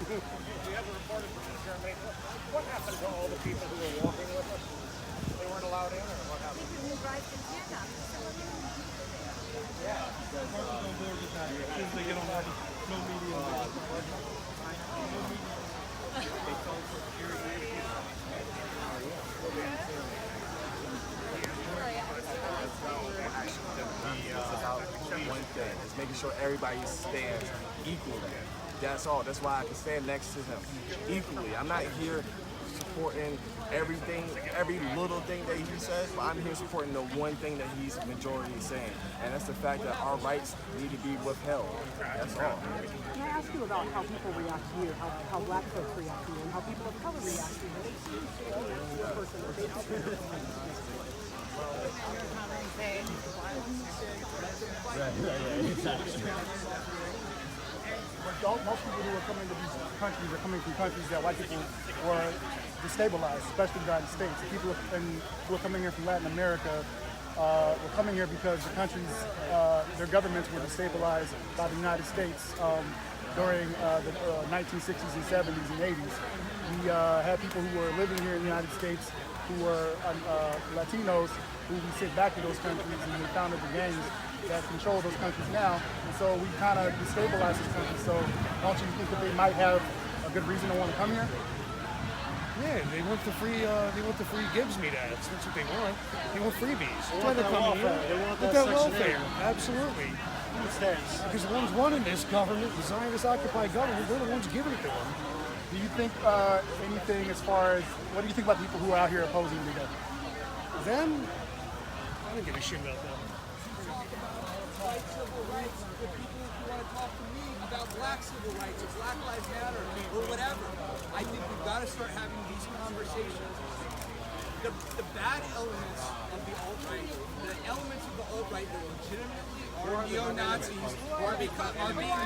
We have a reporter from Germany. What happened to all the people who were walking with us? They weren't allowed in, or what happened? Yeah, as soon as they get on board, no media. It's about one thing. It's making sure everybody stands equally. That's all. That's why I can stand next to him equally. I'm not here supporting everything, every little thing that he says, but I'm here supporting the one thing that he's majority saying, and that's the fact that our rights need to be withheld. That's all. Can I ask you about how people react to you, how black folks react to you, and how people of color react to you? They seem to react to a person that they Most people who are coming to these countries are coming from countries that white people were destabilized, especially the United States. People who are coming here from Latin America were coming here because the countries, their governments were destabilized by the United States during the 1960s and 70s and 80s. We had people who were living here in the United States who were Latinos who we sent back to those countries, and we founded the gangs that control those countries now. And so we kind of destabilized those countries. So don't you think that they might have a good reason to want to come here? Yeah, they want the free Gibbs meat ads. That's what they want. They want freebies. They want that welfare. They want that welfare. Absolutely. Because the ones running this government, the Zionist occupied government, they're the ones giving it to them. Do you think anything as far as, what do you think about people who are out here opposing the government? Them? I don't give a shit about them. Civil rights for people who want to talk to me about black civil rights or Black Lives Matter or whatever. I think we've got to start having these conversations. The bad elements of the alt-right, the elements of the alt-right that legitimately are neo-Nazis are being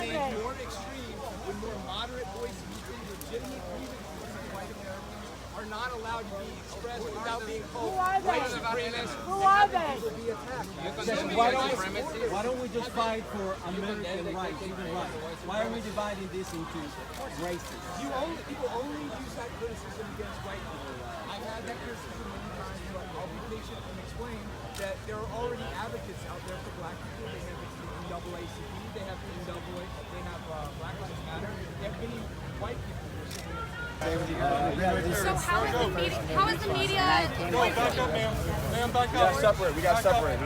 made more extreme with more moderate voices and legitimate grievances in white Americans are not allowed to be expressed without being called white supremacists. Who are they? Why don't we just fight for American rights, human rights? Why are we dividing this into races? People only use that criticism against white people. I've had that criticism many times, but I'll be patient and explain that there are already advocates out there for black people. They have the NAACP, they have they have Black Lives Matter. They have many white people who are saying So how is the media? Go, back up, ma'am. Ma'am, back up. We got to separate.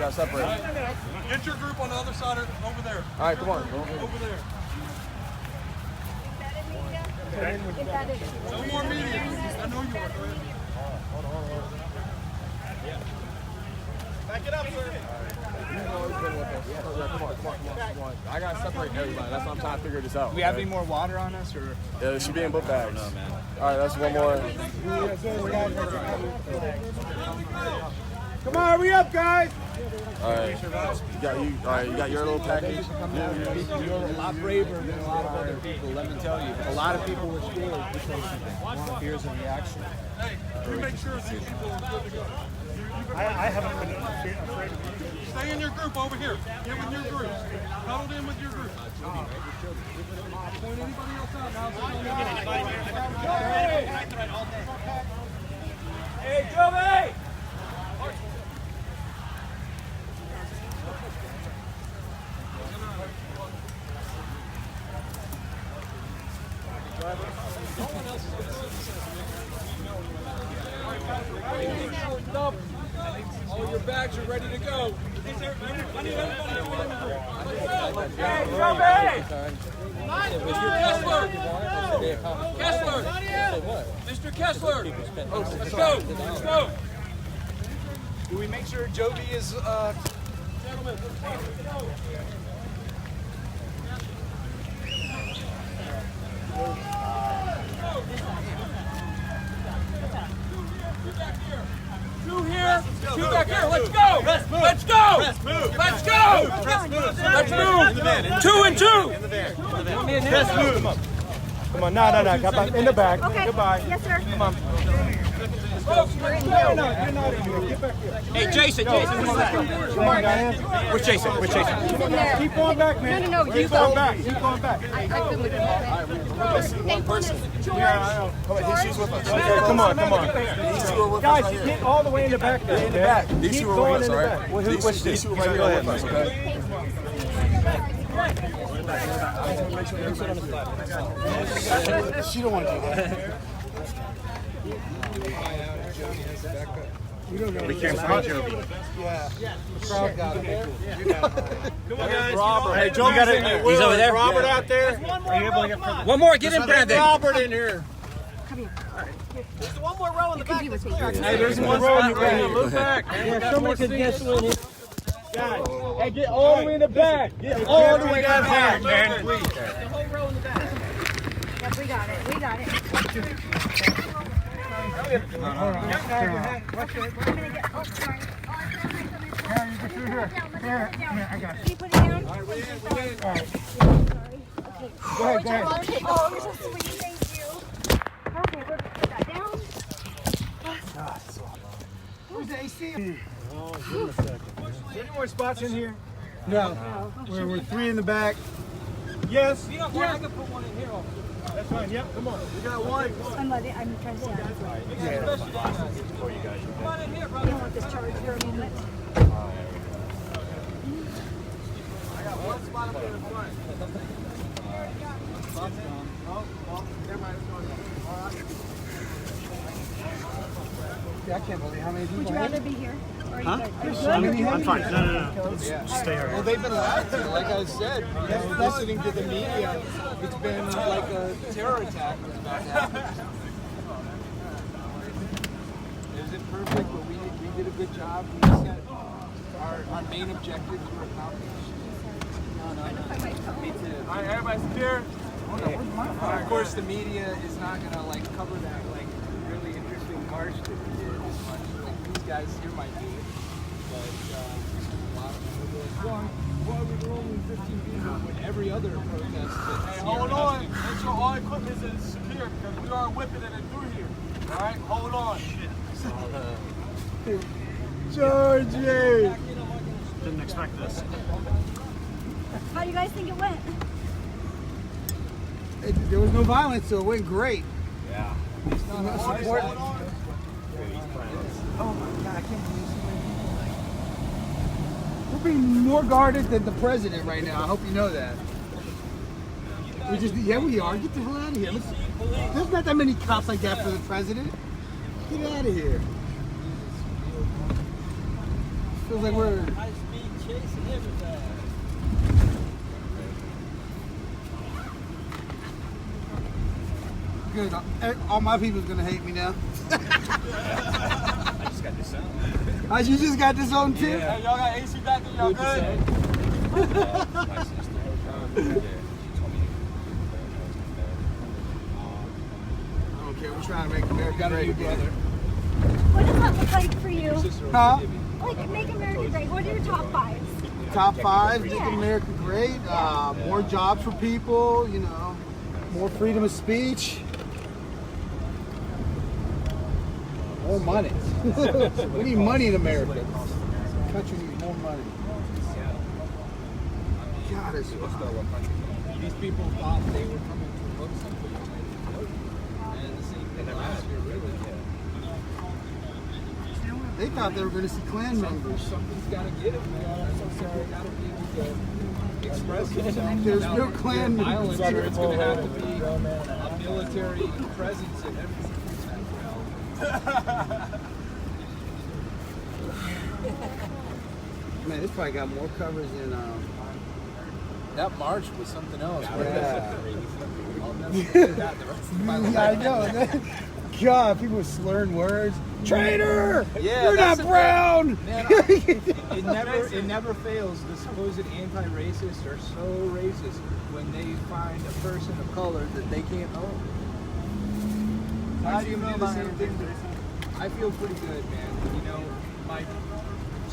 Get your group on the other side over there. All right, come on. Over there. No more media. I know you are. Go ahead. Hold on. Back it up, sir. Come on. I gotta separate everybody. That's why I'm trying to figure this out. Do we have any more water on us, or? Yeah, it should be in book bags. No, man. All right, that's one more. Come on, hurry up, guys! All right. You got your little package. You're a lot braver than a lot of other people, let me tell you. A lot of people were scared because fears and reaction. Hey, you make sure these people are good to go. I haven't been afraid of you. Stay in your group over here. Get with your group. Huddled in with your group. Point anybody else out now. Hey, Joey! all your bags are ready to go. I need everybody to go. Hey, Kessler! Mr. Kessler! Let's go! Let's go! Do we make sure Joby is, Gentlemen, let's go! Two here, two back here. Let's go! Let's go! Let's go! Let's move! 2 and 2! Let's move. Come on, no. Got back in the back. Okay. Goodbye. Yes, sir. Come on. Oh, you're not in here. Get back here. Hey, Jason, come on, Diane. Where's Jason? He's in there. Keep going back, man. No, you Keep go. going back. Keep going back. I've been with him. One person. George. Yeah, I know. He's with us. Okay, come on. These two are with us Guys, right here. get all the way in the back there. In the back. These Keep two are going with us, in the all back. right? Well, These two right here with us, okay? She don't want to do that. We can't find Joby. Yeah. The crowd got it. Come on, guys. Robert. Hey, Joby's in there. He's over there? Robert out there. Are you able to get further? One more. Get in, Brandon. Robert in here. Come here. There's one more row in the back. Hey, there's one row in the back. Look back. Yeah, somebody could guess what it is. Guys, hey, get all the way in the back. Get all the way in the back, man. Please. Yep, we got it. We got it. I'm gonna get. Oh, sorry. I got Can you put it down? All right, we in. Sorry. Okay. Go ahead. Okay. Oh, you're so sweet. Thank you. Okay, we're gonna put that down. Who's the AC? Oh, give him a second. Is there any more spots in here? No. We're 3 in the back. Yes. You don't want to put one in here. That's fine. Yep. Come on. We got one. I'm trying to stay out of the way. Come on in here, You brother. don't want this charge for a moment. I got one spot up there in front. I can't believe how many people. Would you rather be here? Or are you good? I'm fine. No. Stay here. well, they've been laughing. Like I said, listening to the media, it's been like a terror attack was about to happen. Is it perfect? But we did a good job. We set our main objectives were accomplished. Me too. All right, everybody's clear. Of course, the media is not gonna like cover that like really interesting march that we did as much. Like these guys here might be, but a lot of them will be like, why were there only 15 people when every other protest? Hey, hold on. Make sure all equipment is secure because we are whipping it through here. All right, hold on. Georgie! Didn't expect this. How do you guys think it went? There was no violence, so it went great. Yeah. No support. Oh my God, I can't believe We're being more guarded than the president right now. I hope you know that. We are. Get the hell out of here. There's not that many cops like that for the president. Get out of here. Feels like we're. Good. All my people's gonna hate me now. I just got this on. You just got this on too? Yeah. Hey, y'all got AC back in y'all good? I don't care. We're trying to make America great again. What does that look like for you? Huh? Like, make America great. What are your top 5? Top 5, Yeah. making America great. More jobs for people, you know, more freedom of speech. More money. We need money in America. The country needs more money. God, it's These people thought they were coming to vote something. And the same thing last year, really. They thought they were going to see Klan members. Something's got to give, man. Something's got to be able to express themselves. There's no Klan violence. members. It's going to have to be a military presence in everything. Man, this probably got more covers than That march was something else. Yeah. I'll never forget that the rest of my life. Yeah, I know. God, people were slurring words. Traitor! Yeah, You're not brown! Man, it never fails. The supposed anti-racists are so racist when they find a person of color that they can't own. How do you know the same thing? I feel pretty good, man. You know, my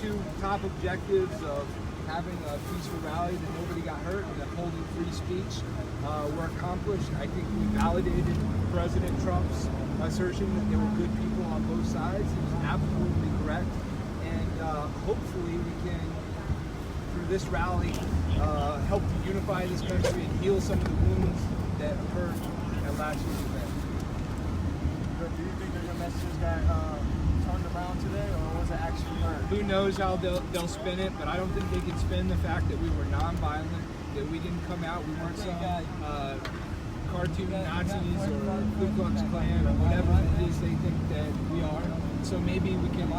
two top objectives of having a peaceful rally that nobody got hurt and upholding free speech were accomplished. I think we validated President Trump's assertion that there were good people on both sides. He was absolutely correct. And hopefully we can, through this rally, help to unify this country and heal some of the wounds that occurred at last year's event. Do you think that your messages got turned around today, or was it actually heard? Who knows how they'll spin it, but I don't think they can spin the fact that we were nonviolent, that we didn't come out, we weren't some cartoon Nazis or Ku Klux Klan or whatever it is they think that we are. So maybe we can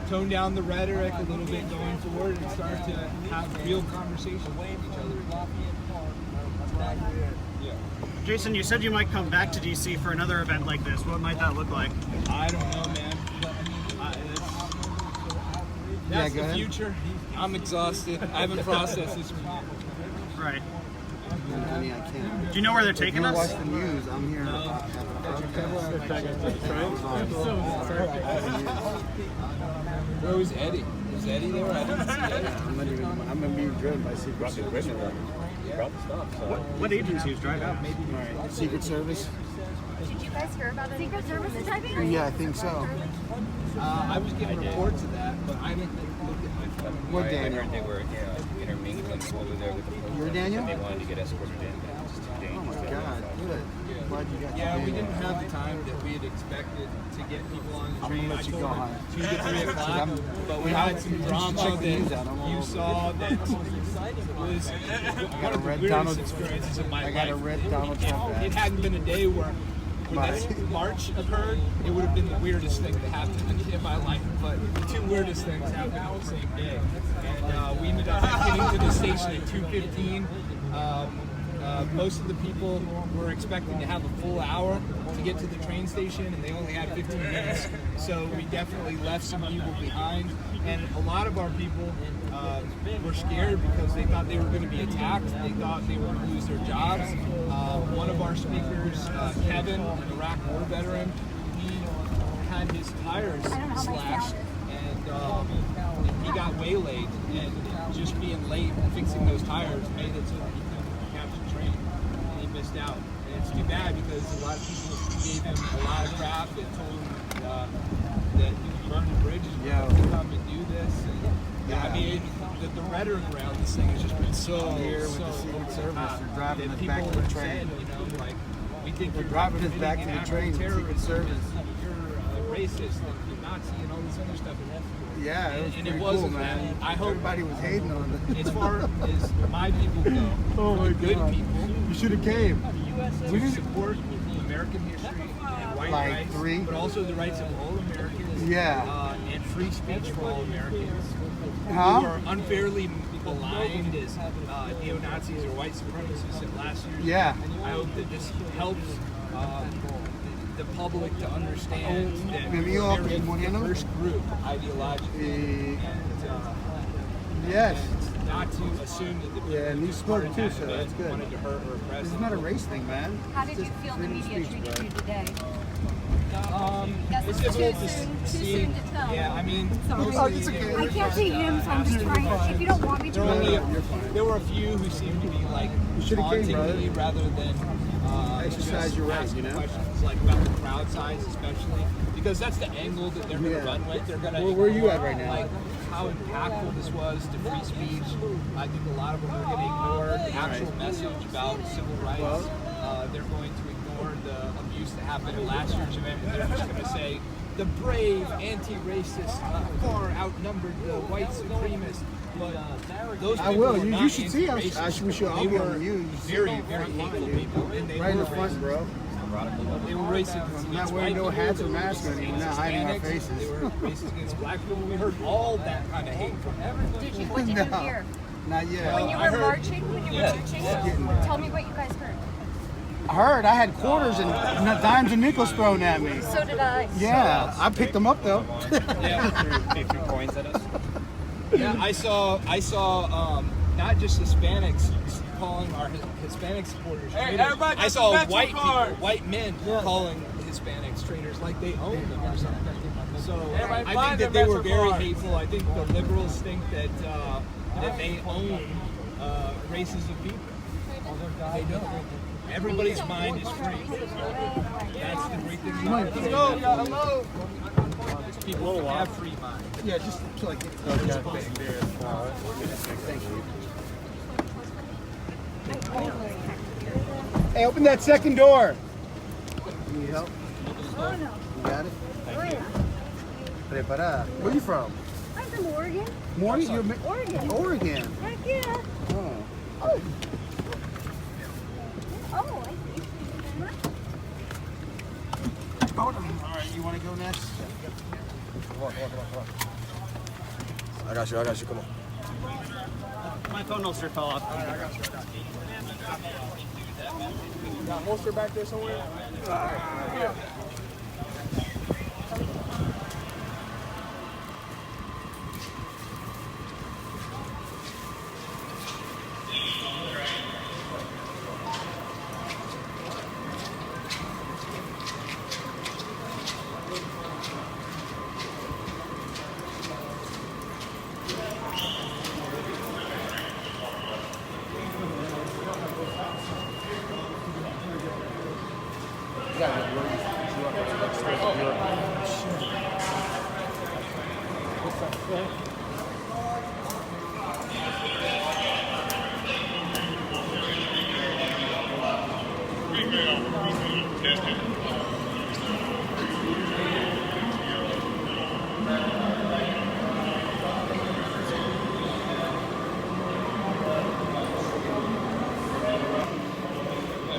tone down the rhetoric a little bit going forward and start to have real conversations with each other. Yeah. Jason, you said you might come back to DC for another event like this. What might that look like? I don't know, man. That's the future. I'm exhausted. I haven't processed this one. Right. I mean, I can't. Do you know where they're taking us? Watch the news. I'm here. Where was Eddie? Was Eddie there? I didn't see Eddie. I'm gonna be driven by Secret Service. What agency is driving? Secret Service. Did you guys hear about the Secret Service is driving? Yeah, I think so. I was getting reports of that, but I didn't look at my phone. What, I Daniel? heard they were intermingling over there with the protesters. You're Daniel? And they wanted to get escorted in, but it was just too Oh dangerous. my God, good. Glad you got Yeah, to we do didn't that. have the time that we had expected to get people on the I'm train. gonna I let you told go, them hon. 2 to 3 o'clock, I'm- but we had some drama check the news out. that I'm all you over saw that was one of the red weirdest Donald- experiences of my I life. got a red Donald Trump hat. It hadn't been a day where this march occurred, it would have been the weirdest thing to happen in my life. But the 2 weirdest things happened on the same day. And we ended up getting to the station at 2:15. Most of the people were expecting to have a full hour to get to the train station, and they only had 15 minutes. So we definitely left some people behind. And a lot of our people were scared because they thought they were going to be attacked. They thought they were going to lose their jobs. One of our speakers, Kevin, an Iraq War veteran, he had his tires slashed, and he got waylaid. And just being late and fixing those tires made it so that he couldn't catch the train, and he missed out. And it's too bad because a lot of people gave him a lot of crap and told him that he was burning bridges to come and do this. And, I mean, the rhetoric around this thing has just been so Here with the Secret Service, they're driving us back to the train. You know, like, we think They're you're driving us back to committing the an train, act of Secret terrorism, Service. You're a racist, and you're Nazi, and all this other stuff. Yeah, it was And pretty it wasn't, cool, man. I hope Everybody was hating on it. as far as my people go, Oh my the good God. people, You should have came. we support American history and white Like rights, 3? but also the rights of all Americans. Yeah. And free speech for all Americans Huh? who are unfairly maligned as neo-Nazis or white supremacists at last year's. Yeah. I hope that this helps the public to understand that Me we're a vio very Moreno. diverse group ideologically. Yes. And not to assume that the people Yeah, and you who spoke started too, that so event that's good. wanted to hurt or oppress. This is not a race thing, man. How did you feel the media speech, treated bro. you today? It's difficult to see. soon to tell. Yeah, I mean, I can't see him, so I'm just trying. If you don't want me to, there were a few who seemed to be like should've came, taunting me rather than Exercise just your right, asking you know? questions like about the crowd size, especially because that's the angle that they're going to run with. They're going to Where are you at right now? Like how impactful this was to free speech. I think a lot of them are going to ignore the actual message about civil rights. They're going to ignore the abuse that happened at last year's event, and they're just going to say the brave anti-racists far outnumbered the white supremacists. But those I people will. were You not should see us. anti-racist. We should all They be were on you. very, very hateful people, and they Right in were the front, racist. bro. They were racist. We're not wearing no hats or masks or anything. We're not hiding our Hispanics, faces. They were racist against black people. We heard all that kind of hate from them. did you, what did you No. hear? Not yet. When you were marching, tell me what you guys heard. I heard I had quarters and dimes and nickels thrown at me. So did I. Yeah, I picked them up though. Threw coins at us. Yeah, I saw not just Hispanics calling our Hispanic supporters traitors. I saw white people, white men calling Hispanics traitors like they own them or something. So I think that they were very hateful. I think the liberals think that that they own races of people. They don't. Everybody's mind is free. That's the great thing about it. Hello. People have free mind. Yeah, just to like get Thank you. Hey, open that second door. Need help? Oh, no. You got it? Thank you. Preparada. Where you from? I'm from Oregon. Oregon? You're Oregon. Oregon. Heck yeah. Oh. Oh. Oh, I see. All right, you want to go next? Come on. I got you, come on. My phone holster fell off. I got you. Got a holster back there somewhere? Yeah.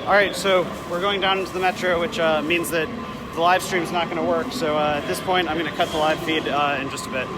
All right, so we're going down into the metro, which means that the live stream's not going to work. So at this point, I'm going to cut the live feed in just a bit.